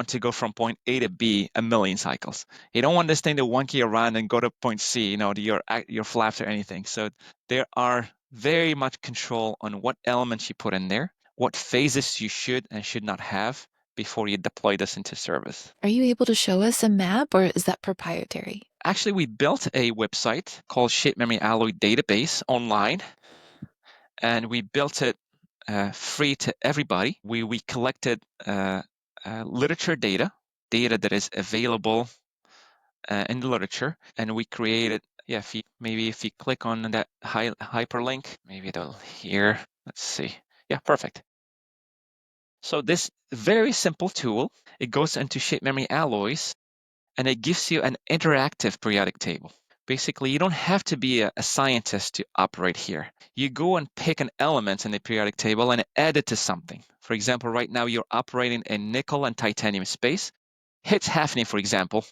to go from point A to B a million cycles. You don't want this thing to wonky around and go to point C, to your flaps or anything. So there are very much control on what elements you put in there, what phases you should and should not have before you deploy this into service. Are you able to show us a map or is that proprietary? Actually, we built a website called Shape Memory Alloy Database online, and we built it free to everybody. We collected literature data that is available in the literature, and we created. Yeah, if you click on that hyperlink, maybe it'll here. Let's see. Yeah, perfect. So this very simple tool, it goes into shape memory alloys, and it gives you an interactive periodic table. Basically, you don't have to be a scientist to operate here. You go and pick an element in the periodic table and add it to something. For example, right now you're operating a nickel and titanium space. Hit hafnium, for example.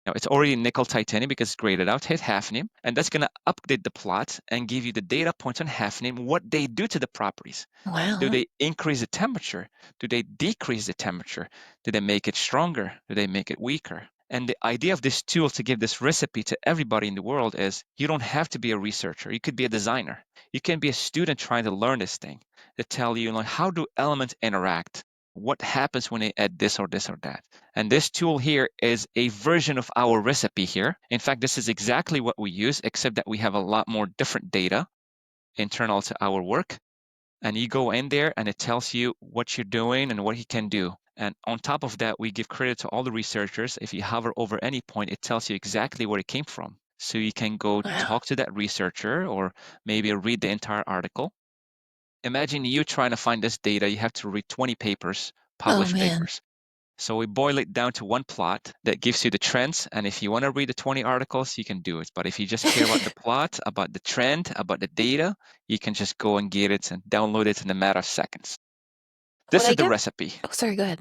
Now it's already nickel titanium because it's graded out. Hit hafnium, and that's going to update the plot and give you the data points on hafnium, what they do to the properties. Do Wow. they increase the temperature? Do they decrease the temperature? Do they make it stronger? Do they make it weaker? And the idea of this tool to give this recipe to everybody in the world is you don't have to be a researcher. You could be a designer. You can be a student trying to learn this thing to tell you, like, how do elements interact? What happens when they add this or this or that? And this tool here is a version of our recipe here. In fact, this is exactly what we use, except that we have a lot more different data internal to our work. And you go in there and it tells you what you're doing and what you can do. And on top of that, we give credit to all the researchers. If you hover over any point, it tells you exactly where it came from. So you can go Wow. talk to that researcher or maybe read the entire article. Imagine you trying to find this data, you have to read 20 papers, Oh published man. papers. So we boil it down to one plot that gives you the trends. And if you want to read the 20 articles, you can do it. But if you just care about the plot, about the trend, about the data, you can just go and get it and download it in a matter of seconds. What This I is the get. recipe. Oh, sorry, go ahead.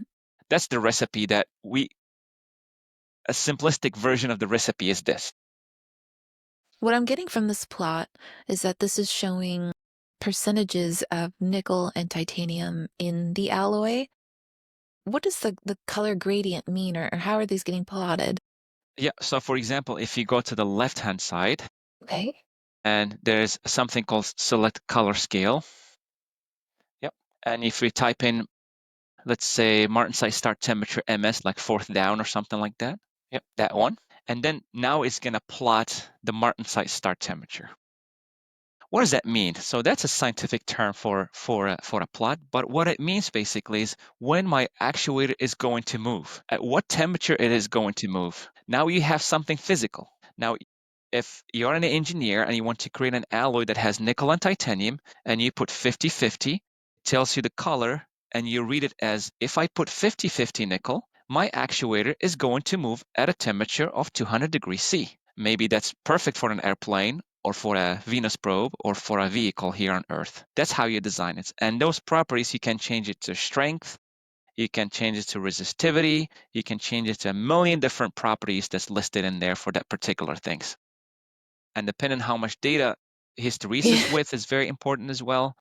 That's the recipe a simplistic version of the recipe is this. What I'm getting from this plot is that this is showing percentages of nickel and titanium in the alloy. What does the color gradient mean, or how are these getting plotted? Yeah, so for example, if you go to the left-hand side, Okay. and there's something called select color scale. Yep. And if we type in, let's say, martensite start temperature MS, like fourth down or something like that. Yep, that one. And then now it's going to plot the martensite start temperature. What does that mean? So that's a scientific term for a plot, but what it means basically is when my actuator is going to move, at what temperature it is going to move. Now you have something physical. Now, if you're an engineer and you want to create an alloy that has nickel and titanium, and you put 50-50, it tells you the color, and you read it as, if I put 50-50 nickel, my actuator is going to move at a temperature of 200 degrees C. Maybe that's perfect for an airplane, or for a Venus probe, or for a vehicle here on Earth. That's how you design it. And those properties, you can change it to strength, you can change it to resistivity, you can change it to a million different properties that's listed in there for that particular things. And depending on how much data Yeah. hysteresis width is very important as well.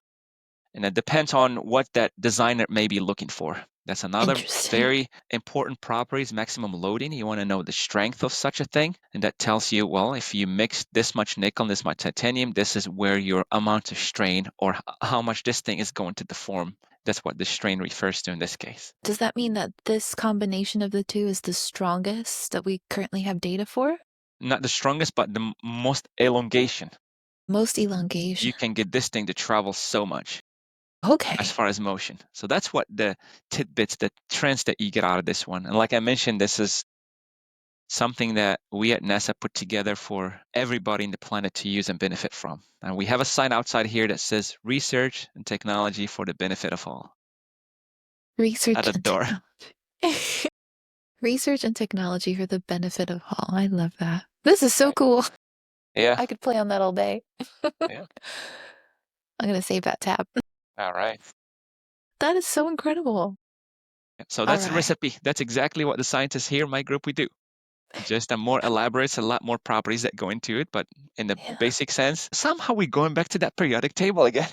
And it depends on what that designer may be looking for. That's another Interesting. very important property is maximum loading. You want to know the strength of such a thing. And that tells you, well, if you mix this much nickel and this much titanium, this is where your amount of strain, or how much this thing is going to deform. That's what the strain refers to in this case. Does that mean that this combination of the two is the strongest that we currently have data for? Not the strongest, but the most elongation. Most elongation. You can get this thing to travel so much as Okay. far as motion. So that's what the tidbits, the trends that you get out of this one. And like I mentioned, this is something that we at NASA put together for everybody in the planet to use and benefit from. And we have a sign outside here that says research and technology for the benefit of all at Research the and door. technology. Research and technology for the benefit of all. I love that. This is so Right. cool. Yeah. I could play on that all day. Yeah. I'm going to save that tab. All right. That is so incredible. So All that's the right. recipe. That's exactly what the scientists here in my group we do. Just a more elaborate, a lot more properties that go into it, but in the Yeah. basic sense, somehow we're going back to that periodic table again.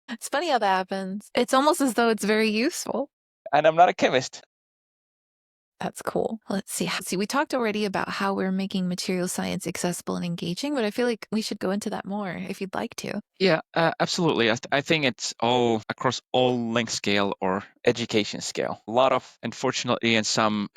It's funny how that happens. It's almost as though it's very useful. And I'm not a chemist. That's cool. Let's see. See, we talked already about how we're making material science accessible and engaging, but I feel like we should go into that more if you'd like to. Yeah, absolutely. I think it's all across all length scale or education scale. A lot of, unfortunately, in some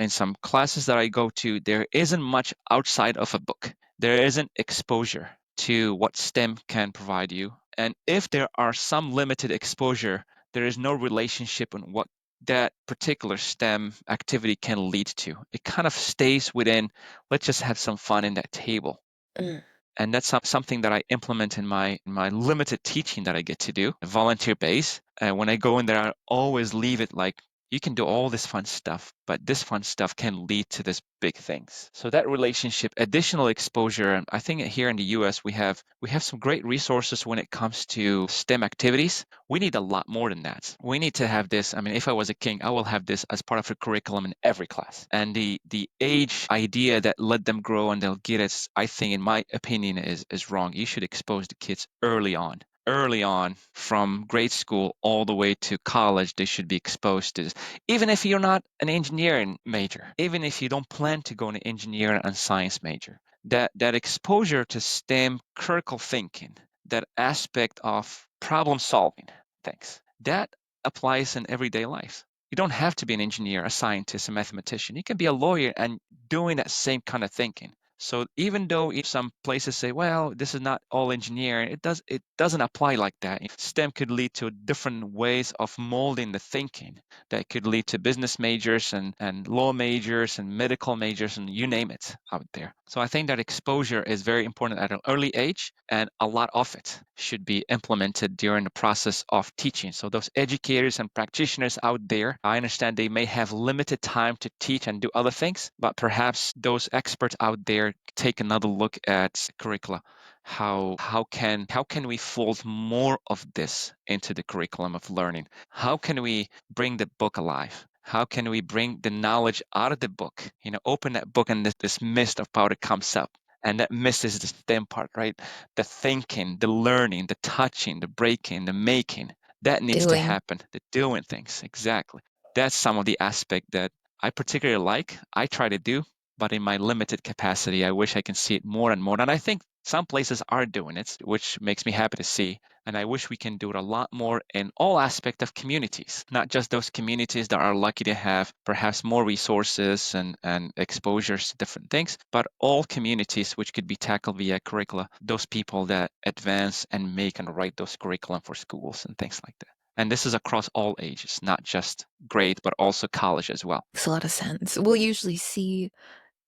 classes that I go to, there isn't much outside of a book. There isn't exposure to what STEM can provide you. And if there are some limited exposure, there is no relationship on what that particular STEM activity can lead to. It kind of stays within, let's just have some fun in that table. Mm. And that's something that I implement in my limited teaching that I get to do, volunteer base. And when I go in there, I always leave it like, you can do all this fun stuff, but this fun stuff can lead to this big things. So that relationship, additional exposure, and I think here in the US we have some great resources when it comes to STEM activities. We need a lot more than that. We need to have this. I mean, if I was a king, I will have this as part of a curriculum in every class. And the age idea that let them grow and they'll get it, I think, in my opinion, is wrong. You should expose the kids early on. Early on, from grade school all the way to college, they should be exposed to this. Even if you're not an engineering major, even if you don't plan to go an engineering and science major, that exposure to STEM critical thinking, that aspect of problem solving things, that applies in everyday life. You don't have to be an engineer, a scientist, a mathematician. You can be a lawyer and doing that same kind of thinking. So even though if some places say, well, this is not all engineering, it doesn't apply like that. STEM could lead to different ways of molding the thinking that could lead to business majors and law majors and medical majors and you name it out there. So I think that exposure is very important at an early age, and a lot of it should be implemented during the process of teaching. So those educators and practitioners out there, I understand they may have limited time to teach and do other things, but perhaps those experts out there take another look at curricula. How can we fold more of this into the curriculum of learning? How can we bring the book alive? How can we bring the knowledge out of the book? Open that book and this mist of powder comes up. And that misses the STEM part, right? The thinking, the learning, the touching, the breaking, the making. That needs to Doing. happen. The doing things, exactly. That's some of the aspect that I particularly like. I try to do, but in my limited capacity, I wish I can see it more and more. And I think some places are doing it, which makes me happy to see. And I wish we can do it a lot more in all aspects of communities, not just those communities that are lucky to have perhaps more resources and exposures to different things, but all communities which could be tackled via curricula, those people that advance and make and write those curriculum for schools and things like that. And this is across all ages, not just grade, but also college as well. Makes a lot of sense. We'll usually see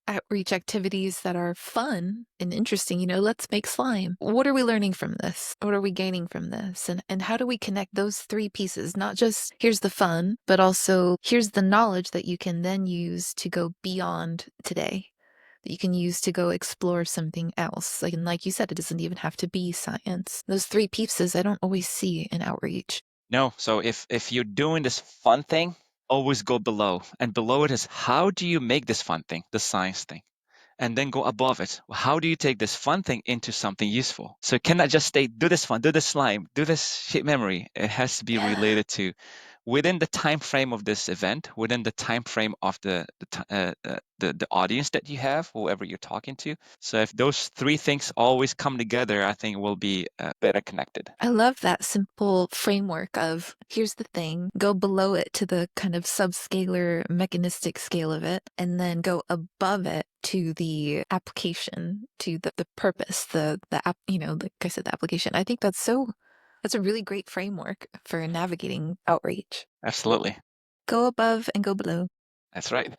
outreach activities that are fun and interesting. Let's make slime. What are we learning from this? What are we gaining from this? And how do we connect those three pieces? Not just here's the fun, but also here's the knowledge that you can then use to go beyond today, that you can use to go explore something else. Like you said, it doesn't even have to be science. Those three pieces I don't always see in outreach. No, so if you're doing this fun thing, always go below. And below it is how do you make this fun thing, the science thing? And then go above it. How do you take this fun thing into something useful? So it cannot just stay, do this fun, do this slime, do this shape memory. It has to be Yeah. related to within the time frame of this event, within the time frame of the audience that you have, whoever you're talking to. So if those three things always come together, I think we'll be better connected. I love that simple framework of here's the thing, go below it to the kind of subscalar mechanistic scale of it, and then go above it to the application, to the purpose, the app, like I said, the application. I think that's a really great framework for navigating outreach. Absolutely. Go above and go below. That's right.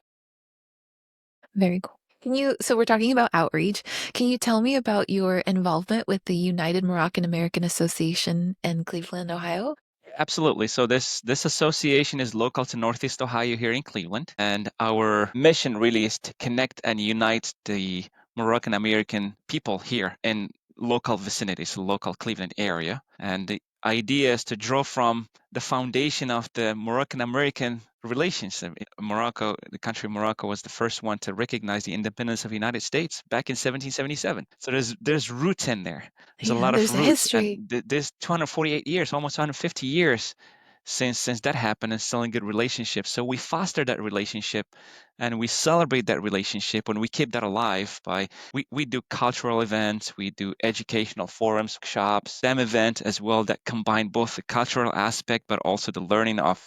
Very cool. So we're talking about outreach. Can you tell me about your involvement with the United Moroccan American Association in Cleveland, Ohio? Absolutely. So this association is local to Northeast Ohio here in Cleveland, and our mission really is to connect and unite the Moroccan American people here in local vicinities, local Cleveland area. And the idea is to draw from the foundation of the Moroccan American relations. Morocco, the country of Morocco, was the first one to recognize the independence of the United States back in 1777. So there's roots in there. There's a Yeah, lot of there's a roots, and history. there's 248 years, almost 250 years since that happened, and still in good relationship. So we foster that relationship, and we celebrate that relationship when we keep that alive by we do cultural events, we do educational forums, workshops, STEM event as well that combine both the cultural aspect but also the learning of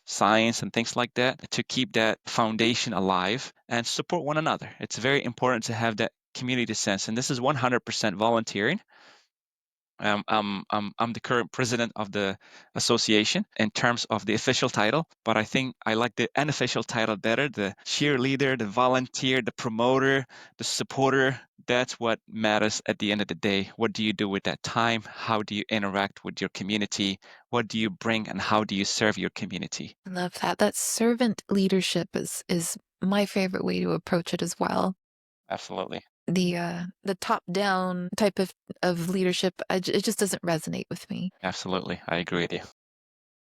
science and things like that to keep that foundation alive and support one another. It's very important to have that community sense, and this is 100% volunteering. I'm the current president of the association in terms of the official title, but I think I like the unofficial title better, the cheerleader, the volunteer, the promoter, the supporter. That's what matters at the end of the day. What do you do with that time? How do you interact with your community? What do you bring and how do you serve your community? I love that. That servant leadership is my favorite way to approach it as well. Absolutely. The top down type of leadership, it just doesn't resonate with me. Absolutely. I agree with you.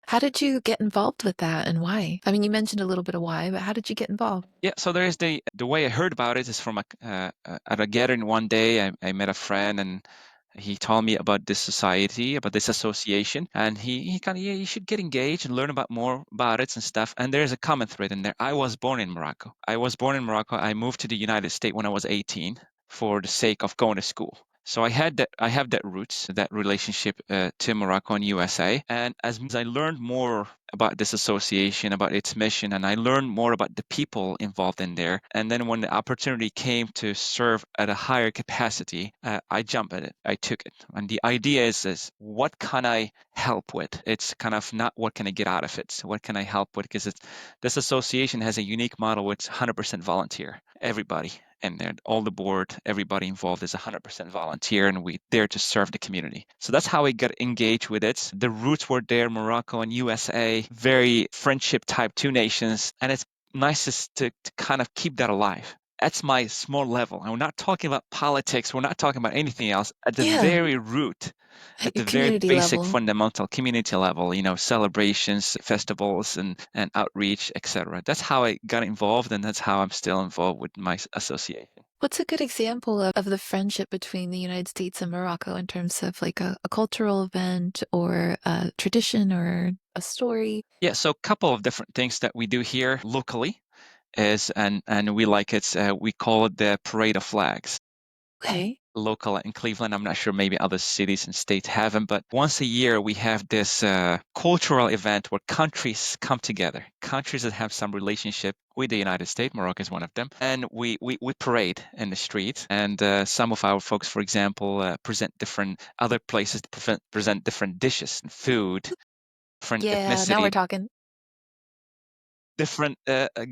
How did you get involved with that and why? I mean, you mentioned a little bit of why, but how did you get involved? Yeah, so there is the way I heard about it is from at a gathering one day. I met a friend and he told me about this society, about this association, and he kind of, yeah, you should get engaged and learn about more about it and stuff. And there's a common thread in there. I was born in Morocco. I was born in Morocco. I moved to the United States when I was 18 for the sake of going to school. So I have that roots, that relationship to Morocco and USA. And as I learned more about this association, about its mission, and I learned more about the people involved in there. And then when the opportunity came to serve at a higher capacity, I jumped at it. I took it. And the idea is what can I help with? It's kind of not what can I get out of it. So what can I help with? Because this association has a unique model. It's 100% volunteer. Everybody and then all the board, everybody involved is 100% volunteer, and we there to serve the community. So that's how I got engaged with it. The roots were there, Morocco and USA, very friendship type two nations, and it's nice to kind of keep that alive. That's my small level. And we're not talking about politics. We're not talking about anything else. At the Yeah, very root, at at your the very community basic level. fundamental community level, celebrations, festivals, and outreach, etc. That's how I got involved, and that's how I'm still involved with my association. What's a good example of the friendship between the United States and Morocco in terms of like a cultural event or a tradition or a story? Yeah, so a couple of different things that we do here locally is, and we like it, we call it the Parade of Flags. Okay. Local in Cleveland. I'm not sure maybe other cities and states have them, but once a year we have this cultural event where countries come together, countries that have some relationship with the United States. Morocco is one of them, and we parade in the streets. And some of our folks, for example, present different other places present different dishes and food, different Yeah, now we're ethnicity, talking. different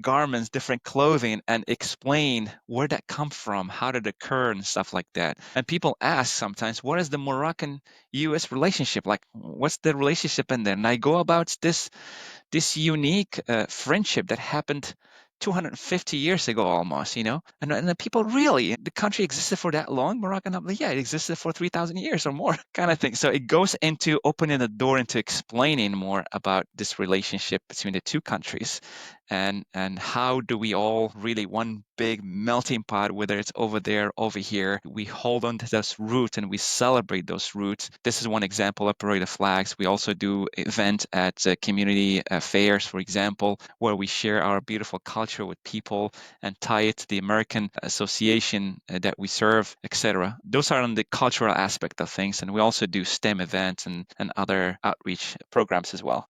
garments, different clothing, and explain where that come from, how did it occur, and stuff like that. And people ask sometimes, what is the Moroccan-U.S. relationship like? What's the relationship in there? And I go about this unique friendship that happened 250 years ago almost, and the people really, the country existed for that long, Morocco? Yeah, it existed for 3,000 years or more kind of thing. So it goes into opening the door into explaining more about this relationship between the two countries, and how do we all really one big melting pot, whether it's over there, over here, we hold on to those roots and we celebrate those roots. This is one example of Parade of Flags. We also do event at community fairs, for example, where we share our beautiful culture with people and tie it to the American association that we serve, etc. Those are on the cultural aspect of things. And we also do STEM events and other outreach programs as well.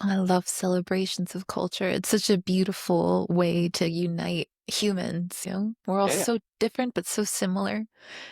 I love celebrations of culture. It's such a beautiful way to unite humans, you know? We're all Yeah, yeah, so different but so similar,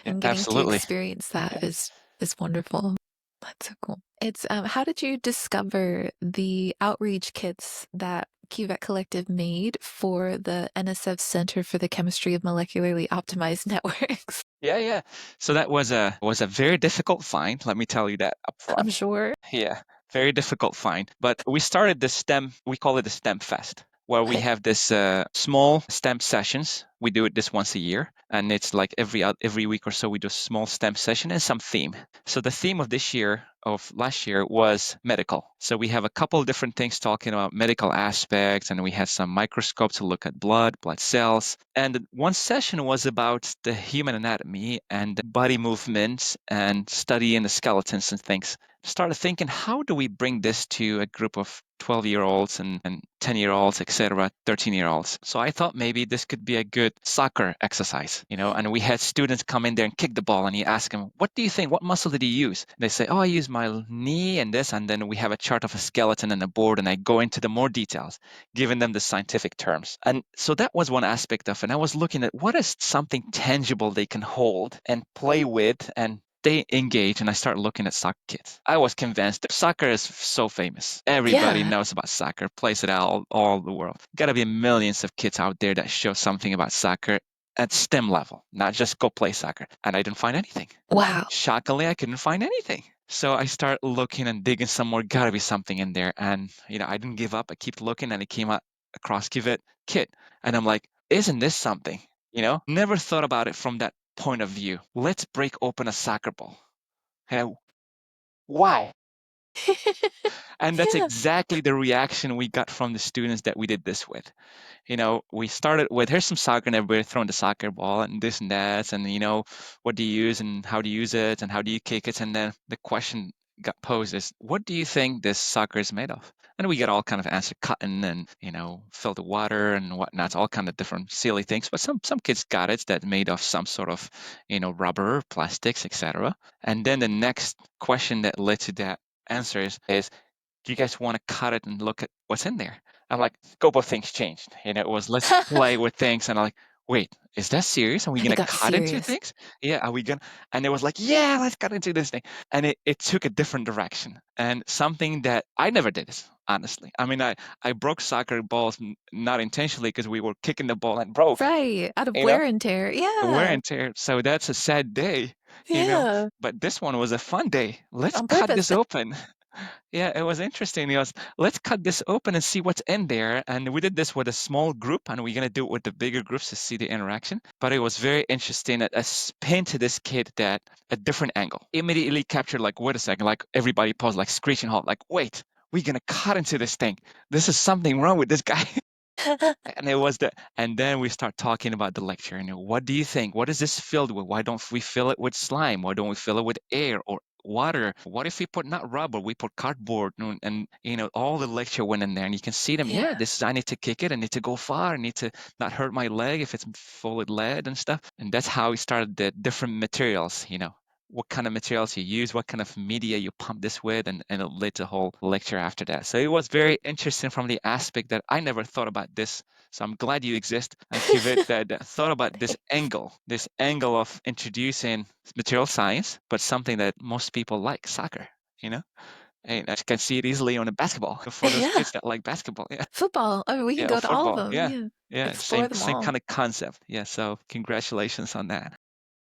yeah, and getting to absolutely. experience that is wonderful. That's so cool. It's how did you discover the outreach kits that QVAC Collective made for the NSF Center for the Chemistry of Molecularly Optimized Networks? Yeah, yeah. So that was a very difficult find, let me tell you that up I'm front. sure. Yeah, very difficult find. But we started the STEM, we call it the STEM Fest, where we Okay. have this small STEM sessions. We do it this once a year, and it's like every week or so we do a small STEM session and some theme. So the theme of this year, of last year, was medical. So we have a couple of different things talking about medical aspects, and we had some microscope to look at blood cells. And one session was about the human anatomy and body movements and studying the skeletons and things. Started thinking, how do we bring this to a group of 12-year-olds and 10-year-olds, etc., 13-year-olds? So I thought maybe this could be a good soccer exercise, and we had students come in there and kick the ball, and you ask them, what do you think? What muscle did you use? And they say, oh, I use my knee and this, and then we have a chart of a skeleton and a board, and I go into the more details, giving them the scientific terms. And so that was one aspect of it. And I was looking at what is something tangible they can hold and play with and they engage, and I start looking at soccer kits. I was convinced that soccer is so famous. Everybody Yeah. knows about soccer, plays it all the world. Gotta be millions of kids out there that show something about soccer at STEM level, not just go play soccer. And I didn't find anything. Wow. Shockingly, I couldn't find anything. So I start looking and digging some more. Gotta be something in there. And I didn't give up. I kept looking, and it came out across Give It kit. And I'm like, isn't this something? Never thought about it from that point of view. Let's break open a soccer ball. And why? And that's Yeah. exactly the reaction we got from the students that we did this with. We started with, here's some soccer, and everybody throwing the soccer ball and this and that, and what do you use and how do you use it and how do you kick it? And then the question got posed is, what do you think this soccer is made of? And we get all kind of answer, cotton and filled with water and whatnot, all kind of different silly things. But some kids got it that made of some sort of rubber, plastics, etc. And then the next question that led to that answer is do you guys want to cut it and look at what's in there? I'm like, scope of things changed. It was let's play with things. And I'm like, wait, is that serious? Are we And going it to got cut into serious. things? Yeah, are we going to? And it was like, yeah, let's cut into this thing. And it took a different direction and something that I never did, honestly. I mean, I broke soccer balls not intentionally because we were kicking the ball and broke, Right. Out of you know, wear and tear. wear Yeah. and tear. So that's a sad day, you know. Yeah. But this one was a fun day. Let's On cut purpose. this open. Yeah, it was interesting. It was, let's cut this open and see what's in there. And we did this with a small group, and we're going to do it with the bigger groups to see the interaction. But it was very interesting that I spin to this kid that a different angle immediately captured, like, wait a second, like everybody paused, like screeching halt, like, wait, we're going to cut into this thing. This is something wrong with this guy. And it was the and then we start talking about the lecture, and what do you think? What is this filled with? Why don't we fill it with slime? Why don't we fill it with air or water? What if we put not rubber, we put cardboard? And all the lecture went in there, and you can see them. Yeah, Yeah. this is I need to kick it. I need to go far. I need to not hurt my leg if it's full of lead and stuff. And that's how we started the different materials. What kind of materials you use, what kind of media you pump this with, and it led to a whole lecture after that. So it was very interesting from the aspect that I never thought about this. So I'm glad you exist and Kivit that thought about this angle of introducing material science, but something that most people like, soccer, you know? And I can see it easily on a basketball for those Yeah. kids that like basketball. Yeah. Football. I mean, we can Yeah, or go to all of football. them. Yeah. Yeah. Yeah. Explore Same them same all. kind of concept. Yeah. So congratulations on that.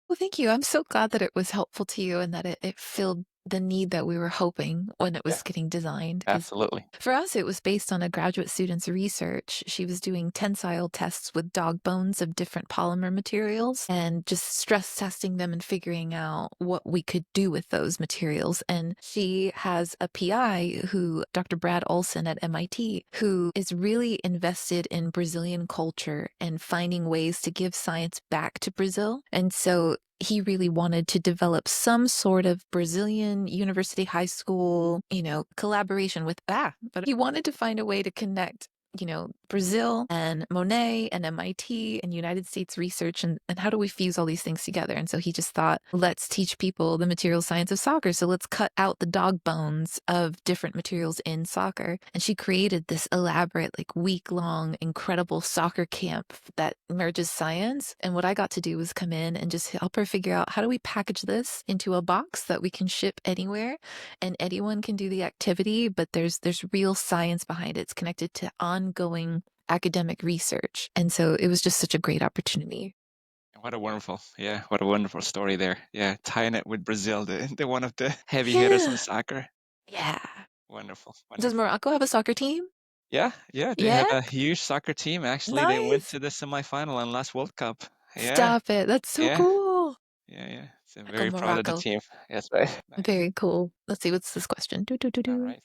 Well, thank you. I'm so glad that it was helpful to you and that it filled the need that we were hoping when it Yeah, was getting designed. Because absolutely. for us, it was based on a graduate student's research. She was doing tensile tests with dog bones of different polymer materials and just stress testing them and figuring out what we could do with those materials. And she has a PI Dr. Brad Olson at MIT, who is really invested in Brazilian culture and finding ways to give science back to Brazil. And so he really wanted to develop some sort of Brazilian university high school, collaboration with that. But he wanted to find a way to connect, Brazil and Monet and MIT and United States research and how do we fuse all these things together? And so he just thought, let's teach people the material science of soccer. So let's cut out the dog bones of different materials in soccer. And she created this elaborate, like week-long, incredible soccer camp that merges science. And what I got to do was come in and just help her figure out how do we package this into a box that we can ship anywhere and anyone can do the activity, but there's real science behind it. It's connected to ongoing academic research. And so it was just such a great opportunity. What a wonderful story there. Yeah, tying it with Brazil, the one of the heavy hitters on Yeah. soccer. Yeah. Wonderful, Does wonderful. Morocco have a soccer team? Yeah, yeah, they have Yeah. a huge soccer team. Actually, they went Nice. to the semifinal in last World Cup. Yeah, Stop it. That's so yeah, cool. yeah. So Go very proud of the Morocco. team. Yes, right. Nice. Very cool. Let's see, what's this question? Do, do, do, All do. right.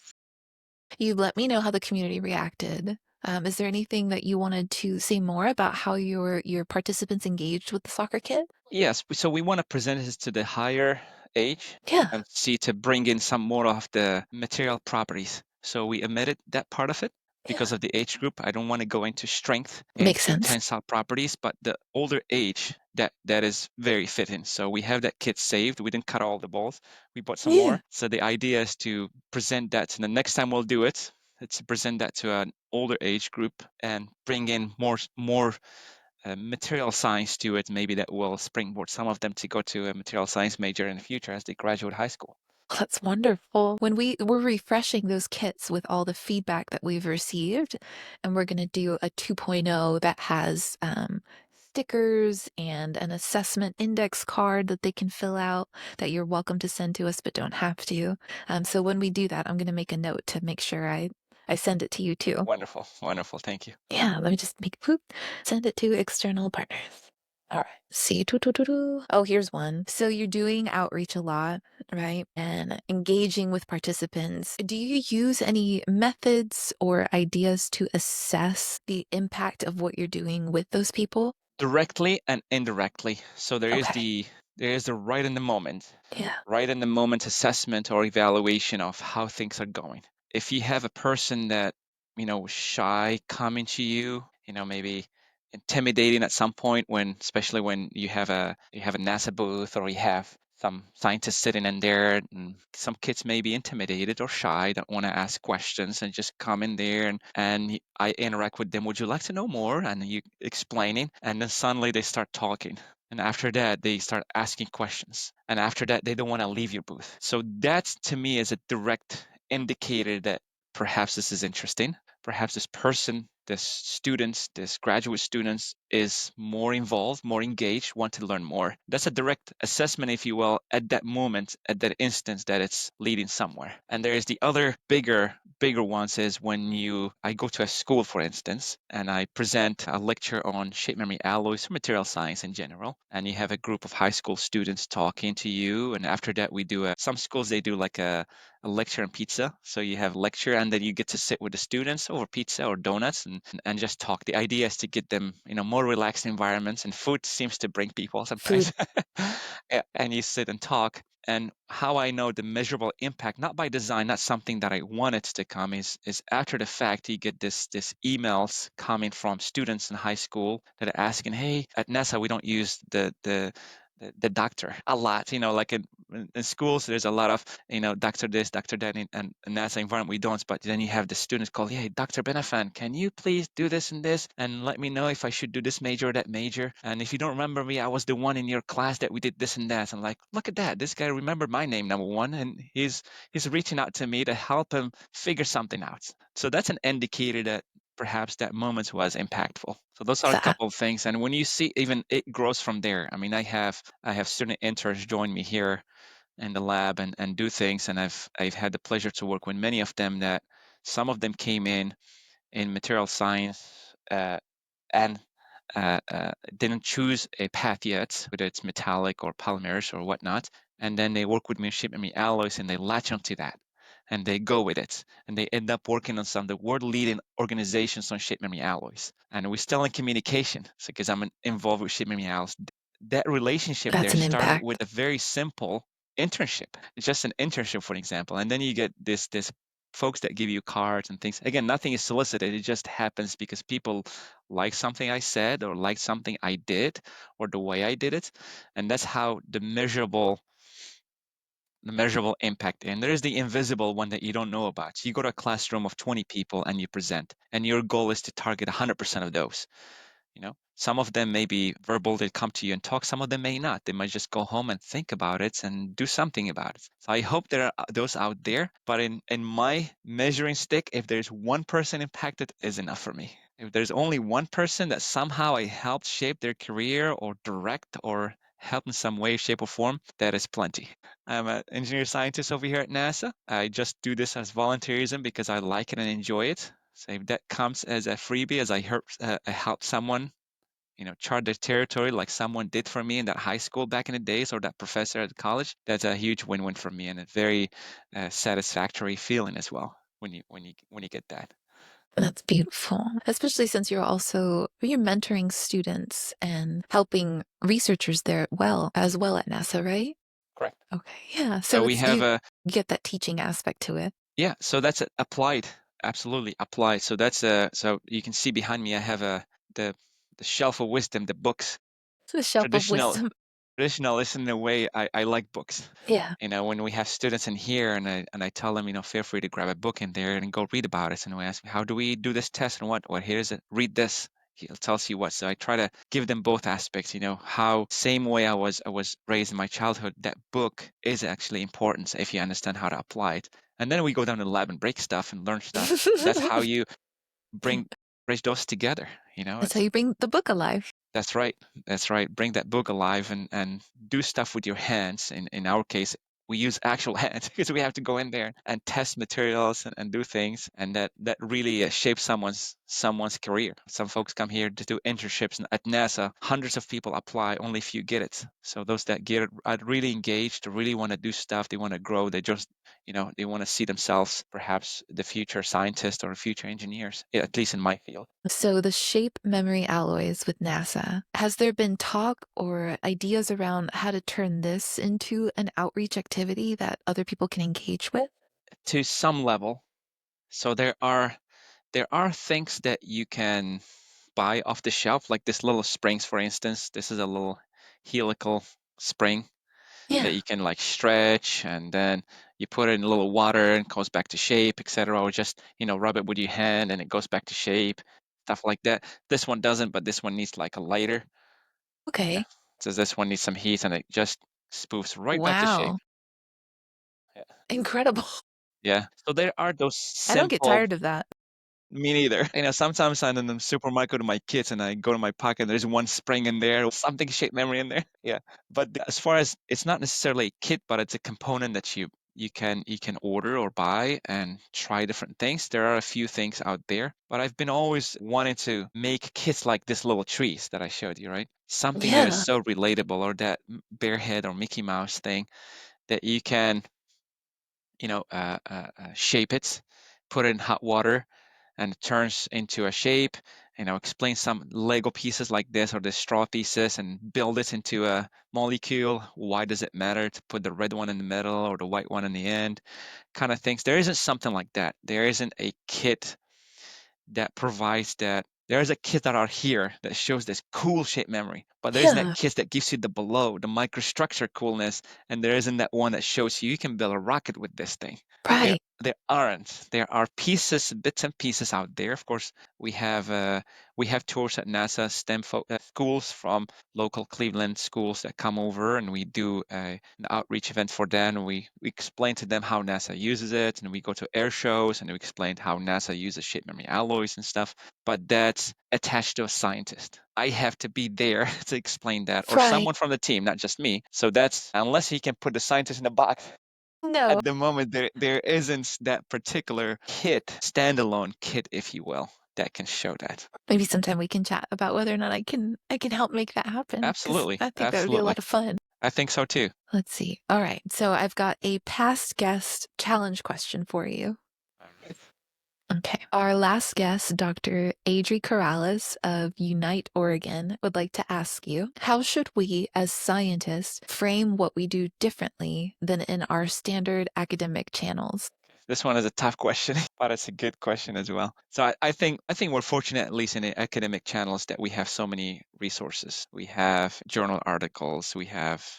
You let me know how the community reacted. Is there anything that you wanted to say more about how your participants engaged with the soccer kit? Yes, so we want to present this to the higher age Yeah, and see to bring in some more of the material properties. So we omitted that part of it yeah. because of the age group. I don't want to go into strength, Makes into sense. tensile properties, but the older age that is very fitting. So we have that kit saved. We didn't cut all the balls. We bought some Yeah. more. So the idea is to present that. So the next time we'll do it, it's to present that to an older age group and bring in more material science to it, maybe that will springboard some of them to go to a material science major in the future as they graduate high school. Oh, that's wonderful. When we were refreshing those kits with all the feedback that we've received, and we're going to do a 2.0 that has stickers and an assessment index card that they can fill out that you're welcome to send to us, but don't have to. So when we do that, I'm going to make a note to make sure I send it to you too. Wonderful, wonderful. Thank you. Yeah, let me just make poop. Send it to external partners. All right. See, oh, here's one. So you're doing outreach a lot, right? And engaging with participants. Do you use any methods or ideas to assess the impact of what you're doing with those people? Directly and indirectly. So Okay. there is the Yeah. right in the moment assessment or evaluation of how things are going. If you have a person that, shy coming to you, maybe intimidating at some point when, especially when you have a NASA booth or you have some scientists sitting in there and some kids may be intimidated or shy, don't want to ask questions and just come in there and I interact with them. Would you like to know more? And you explaining, and then suddenly they start talking. And after that, they start asking questions. And after that, they don't want to leave your booth. So that to me is a direct indicator that perhaps this is interesting. Perhaps this person, this students, this graduate students is more involved, more engaged, want to learn more. That's a direct assessment, if you will, at that moment, at that instance that it's leading somewhere. And there is the other bigger ones is when I go to a school, for instance, and I present a lecture on shape memory alloys for material science in general, and you have a group of high school students talking to you, and after that we do some schools they do like a lecture on pizza. So you have lecture and then you get to sit with the students over pizza or donuts and just talk. The idea is to get them, more relaxed environments, and food seems to bring people Food. sometimes. And you sit and talk. And how I know the measurable impact, not by design, not something that I wanted to come, is after the fact you get this emails coming from students in high school that are asking, "Hey, at NASA we don't use the doctor a lot, like in schools there's a lot of doctor this, doctor that, and NASA environment we don't, but then you have the students call, hey, Dr. Benafan, can you please do this and this and let me know if I should do this major or that major, and if you don't remember me, I was the one in your class that we did this and that." I'm like, look at that, this guy remembered my name, number one, and he's reaching out to me to help him figure something out. So that's an indicator that perhaps that moment was impactful. So those are a That couple of things. And when you see, even it grows from there. I mean, I have student interns join me here in the lab and do things, and I've had the pleasure to work with many of them that some of them came in material science, and didn't choose a path yet, whether it's metallic or polymers or whatnot. And then they work with me on shape memory alloys, and they latch onto that and they go with it. And they end up working on some of the world leading organizations on shape memory alloys. And we're still in communication, so because I'm involved with shape memory alloys. That relationship that's there an started with impact. a very simple internship. It's just an internship, for example. And then you get this folks that give you cards and things. Again, nothing is solicited. It just happens because people like something I said or like something I did or the way I did it. And that's how the measurable impact. And there is the invisible one that you don't know about. So you go to a classroom of 20 people and you present, and your goal is to target 100% of those. Some of them may be verbal, they come to you and talk. Some of them may not. They might just go home and think about it and do something about it. So I hope there are those out there. But in my measuring stick, if there's one person impacted, is enough for me. If there's only one person that somehow I helped shape their career or direct or help in some way, shape, or form, that is plenty. I'm an engineer scientist over here at NASA. I just do this as volunteerism because I like it and enjoy it. So if that comes as a freebie, as I help someone, chart their territory like someone did for me in that high school back in the days, or that professor at college, that's a huge win-win for me and a very satisfactory feeling as well when you get that. That's beautiful, especially since you're mentoring students and helping researchers there as well at NASA, right? Correct. Okay, yeah. So So we it's have you a get that teaching aspect to it. Yeah, so that's applied, absolutely applied. So so you can see behind me I have the the shelf of wisdom, the books. It's a shelf of Traditional wisdom. traditional is in a way I like books. Yeah. When we have students in here and I tell them, feel free to grab a book in there and go read about it. And we ask me, how do we do this test and what? Here's it. Read this. He tells you what. So I try to give them both aspects, how same way I was raised in my childhood, that book is actually important if you understand how to apply it. And then we go down to the lab and break stuff and learn stuff. That's how you bring bridge those together. That's how It's you bring the book alive. That's right. That's right. Bring that book alive and do stuff with your hands. In our case, we use actual hands because we have to go in there and test materials and do things, and that really shapes someone's career. Some folks come here to do internships, and at NASA, hundreds of people apply, only few get it. So those that get it are really engaged, really want to do stuff, they want to grow, they want to see themselves perhaps the future scientists or future engineers, at least in my field. So the shape memory alloys with NASA, has there been talk or ideas around how to turn this into an outreach activity that other people can engage with? To some level. So there are things that you can buy off the shelf, like this little springs, for instance. This is a little helical spring that Yeah. you can like stretch, and then you put it in a little water and it goes back to shape, etc. Or just rub it with your hand and it goes back to shape, stuff like that. This one doesn't, but this one needs like a lighter. Yeah. Okay. So this one needs some heat and it just spoofs right back to shape. Wow. Yeah. Incredible. Yeah. So there are those I don't get simple. tired of that. Me neither. Sometimes I'm in the supermarket with my kids and I go to my pocket, there's one spring in there, something shape memory in there. Yeah. But as far as, it's not necessarily a kit, but it's a component that you can order or buy and try different things. There are a few things out there, but I've been always wanting to make kits like this little trees that I showed you, right? Something that is Yeah. so relatable, or that bear head or Mickey Mouse thing that you can, shape it, put it in hot water, and it turns into a shape. Explain some Lego pieces like this or the straw pieces and build it into a molecule. Why does it matter to put the red one in the middle or the white one in the end? Kind of things. There isn't something like that. There isn't a kit that provides that. There's a kit that are here that shows this cool shape memory, but there isn't that Yeah. kit that gives you the below, the microstructure coolness, and there isn't that one that shows you can build a rocket with this thing. There, Right. there aren't. There are pieces, bits and pieces out there. Of course, we have tours at NASA schools from local Cleveland schools that come over, and we do an outreach event for them. And we explain to them how NASA uses it, and we go to air shows and we explain how NASA uses shape memory alloys and stuff. But that's attached to a scientist. I have to be there to explain that, or Right. someone from the team, not just me. So that's unless he can put the scientist in the box. No. At the moment, there isn't that particular kit, standalone kit, if you will, that can show that. Maybe sometime we can chat about whether or not I can help make that happen because Absolutely, I think that would be a absolutely. lot of fun. I think so too. Let's see. All right. So I've got a past guest challenge question for you. All right. Okay. Our last guest, Dr. Adri Corrales of Unite, Oregon, would like to ask you, how should we as scientists frame what we do differently than in our standard academic channels? This one is a tough question, but it's a good question as well. So I think we're fortunate, at least in the academic channels, that we have so many resources. We have journal articles, we have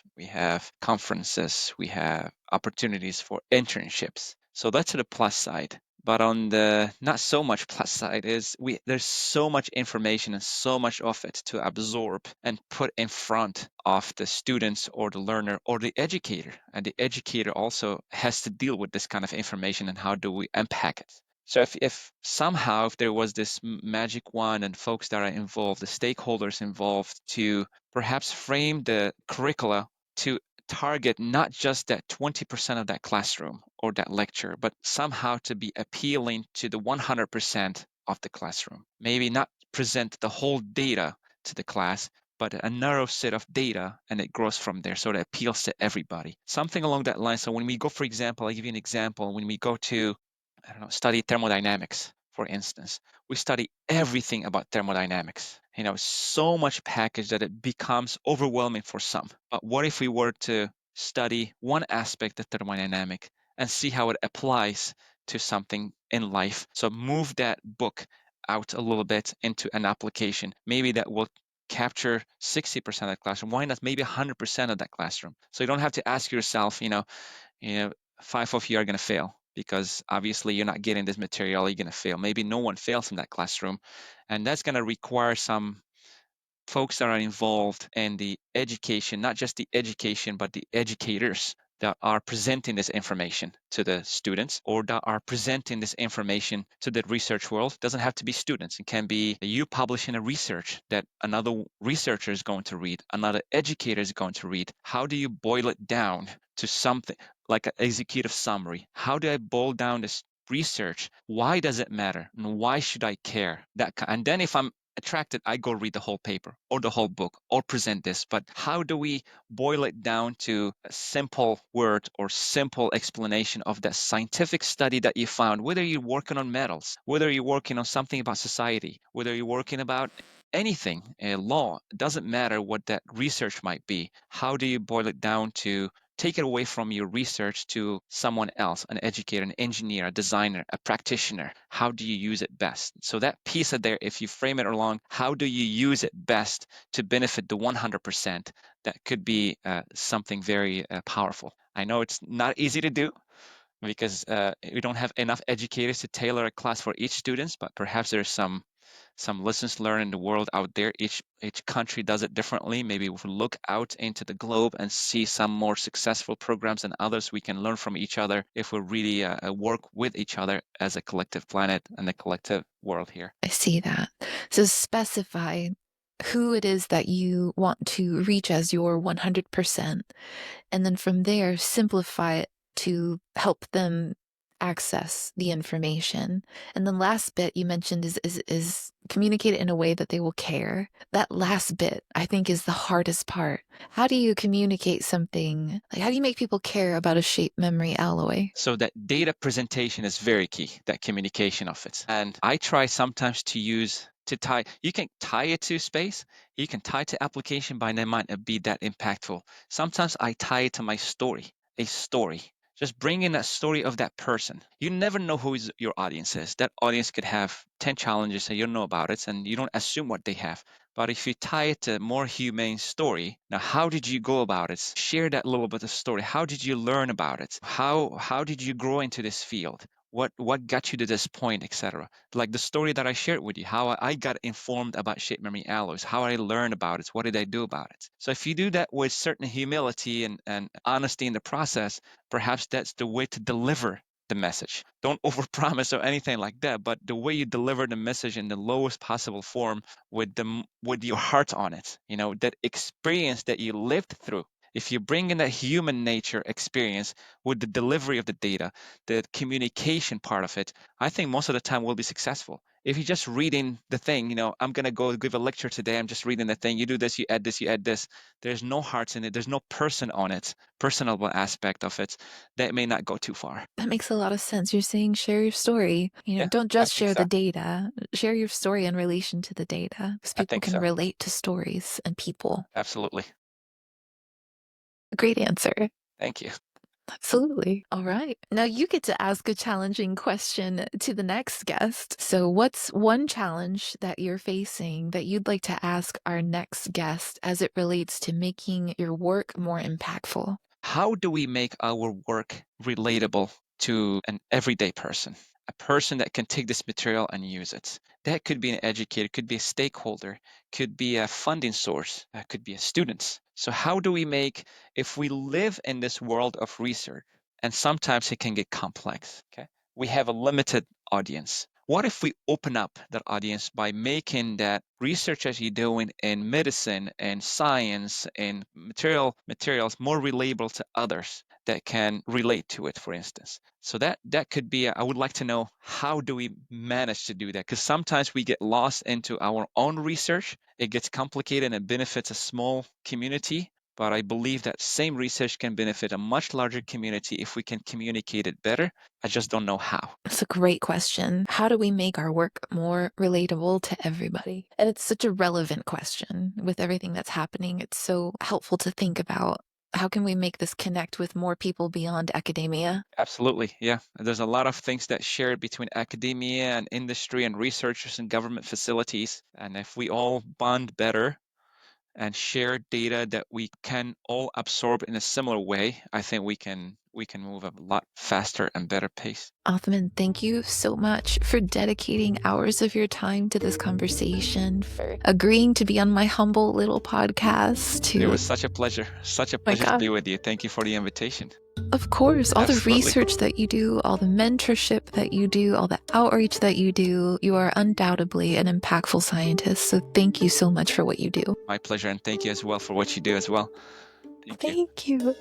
conferences, we have opportunities for internships. So that's the plus side. But on the not so much plus side is there's so much information and so much of it to absorb and put in front of the students or the learner or the educator. And the educator also has to deal with this kind of information and how do we unpack it. So if somehow if there was this magic wand and folks that are involved, the stakeholders involved to perhaps frame the curricula to target not just that 20% of that classroom or that lecture, but somehow to be appealing to the 100% of the classroom. Maybe not present the whole data to the class, but a narrow set of data, and it grows from there, so it appeals to everybody. Something along that line. So when we go, for example, I'll give you an example. When we go to, I don't know, study thermodynamics, for instance, we study everything about thermodynamics. So much package that it becomes overwhelming for some. But what if we were to study one aspect of thermodynamic and see how it applies to something in life? So move that book out a little bit into an application. Maybe that will capture 60% of the classroom. Why not maybe 100% of that classroom? So you don't have to ask yourself, five of you are going to fail because obviously you're not getting this material, you're going to fail. Maybe no one fails in that classroom. And that's going to require some folks that are involved in the education, not just the education, but the educators that are presenting this information to the students or that are presenting this information to the research world. It doesn't have to be students. It can be you publishing a research that another researcher is going to read, another educator is going to read. How do you boil it down to something like an executive summary? How do I boil down this research? Why does it matter? And why should I care? And then if I'm attracted, I go read the whole paper or the whole book or present this. But how do we boil it down to a simple word or simple explanation of that scientific study that you found, whether you're working on metals, whether you're working on something about society, whether you're working about anything, a law, it doesn't matter what that research might be. How do you boil it down to take it away from your research to someone else, an educator, an engineer, a designer, a practitioner? How do you use it best? So that piece of there, if you frame it along, how do you use it best to benefit the 100%? That could be something very powerful. I know it's not easy to do because we don't have enough educators to tailor a class for each student, but perhaps there's some lessons learned in the world out there. Each country does it differently. Maybe if we look out into the globe and see some more successful programs than others, we can learn from each other if we really work with each other as a collective planet and a collective world here. I see that. So specify who it is that you want to reach as your 100%. And then from there, simplify it to help them access the information. And the last bit you mentioned is communicate it in a way that they will care. That last bit, I think, is the hardest part. How do you communicate something? Like, how do you make people care about a shape memory alloy? So that data presentation is very key, that communication of it. And I try sometimes to tie, you can tie it to space, you can tie it to application, but it might not be that impactful. Sometimes I tie it to my story, a story. Just bring in that story of that person. You never know who your audience is. That audience could have 10 challenges and you don't know about it, and you don't assume what they have. But if you tie it to a more humane story, now how did you go about it? Share that little bit of story. How did you learn about it? How did you grow into this field? What got you to this point, etc. Like the story that I shared with you, how I got informed about shape memory alloys, how I learned about it, what did I do about it. So if you do that with certain humility and honesty in the process, perhaps that's the way to deliver the message. Don't overpromise or anything like that, but the way you deliver the message in the lowest possible form with your heart on it, that experience that you lived through. If you bring in that human nature experience with the delivery of the data, the communication part of it, I think most of the time we'll be successful. If you're just reading the thing, I'm going to go give a lecture today, I'm just reading the thing, you do this, you add this, you add this. There's no hearts in it, there's no person on it, personable aspect of it, that may not go too far. That makes a lot of sense. You're saying share your story. Yeah, Don't I just think share so. the data, share your story in relation to the data because I people think can so. relate to stories and people. Absolutely. A great answer. Thank you. Absolutely. All right. Now you get to ask a challenging question to the next guest. So, what's one challenge that you're facing that you'd like to ask our next guest as it relates to making your work more impactful? How do we make our work relatable to an everyday person? A person that can take this material and use it. That could be an educator, could be a stakeholder, could be a funding source, could be a student. So how do we make, if we live in this world of research, and sometimes it can get complex, okay? We have a limited audience. What if we open up that audience by making that research as you're doing in medicine and science and materials more relatable to others that can relate to it, for instance? So that could be, I would like to know, how do we manage to do that? Because sometimes we get lost into our own research. It gets complicated and it benefits a small community. But I believe that same research can benefit a much larger community if we can communicate it better. I just don't know how. That's a great question. How do we make our work more relatable to everybody? And it's such a relevant question with everything that's happening. It's so helpful to think about how can we make this connect with more people beyond academia? Absolutely. Yeah. There's a lot of things that shared between academia and industry and researchers and government facilities. And if we all bond better and share data that we can all absorb in a similar way, I think we can move at a lot faster and better pace. Othman, thank you so much for dedicating hours of your time to this conversation, for agreeing to be on my humble little podcast. It To, was such a my pleasure to God, be with you. Thank you for the invitation. of course, all the Absolutely. research that you do, all the mentorship that you do, all the outreach that you do, you are undoubtedly an impactful scientist. So thank you so much for what you do. My pleasure. And thank you as well for what you do as well. Thank you. Thank you.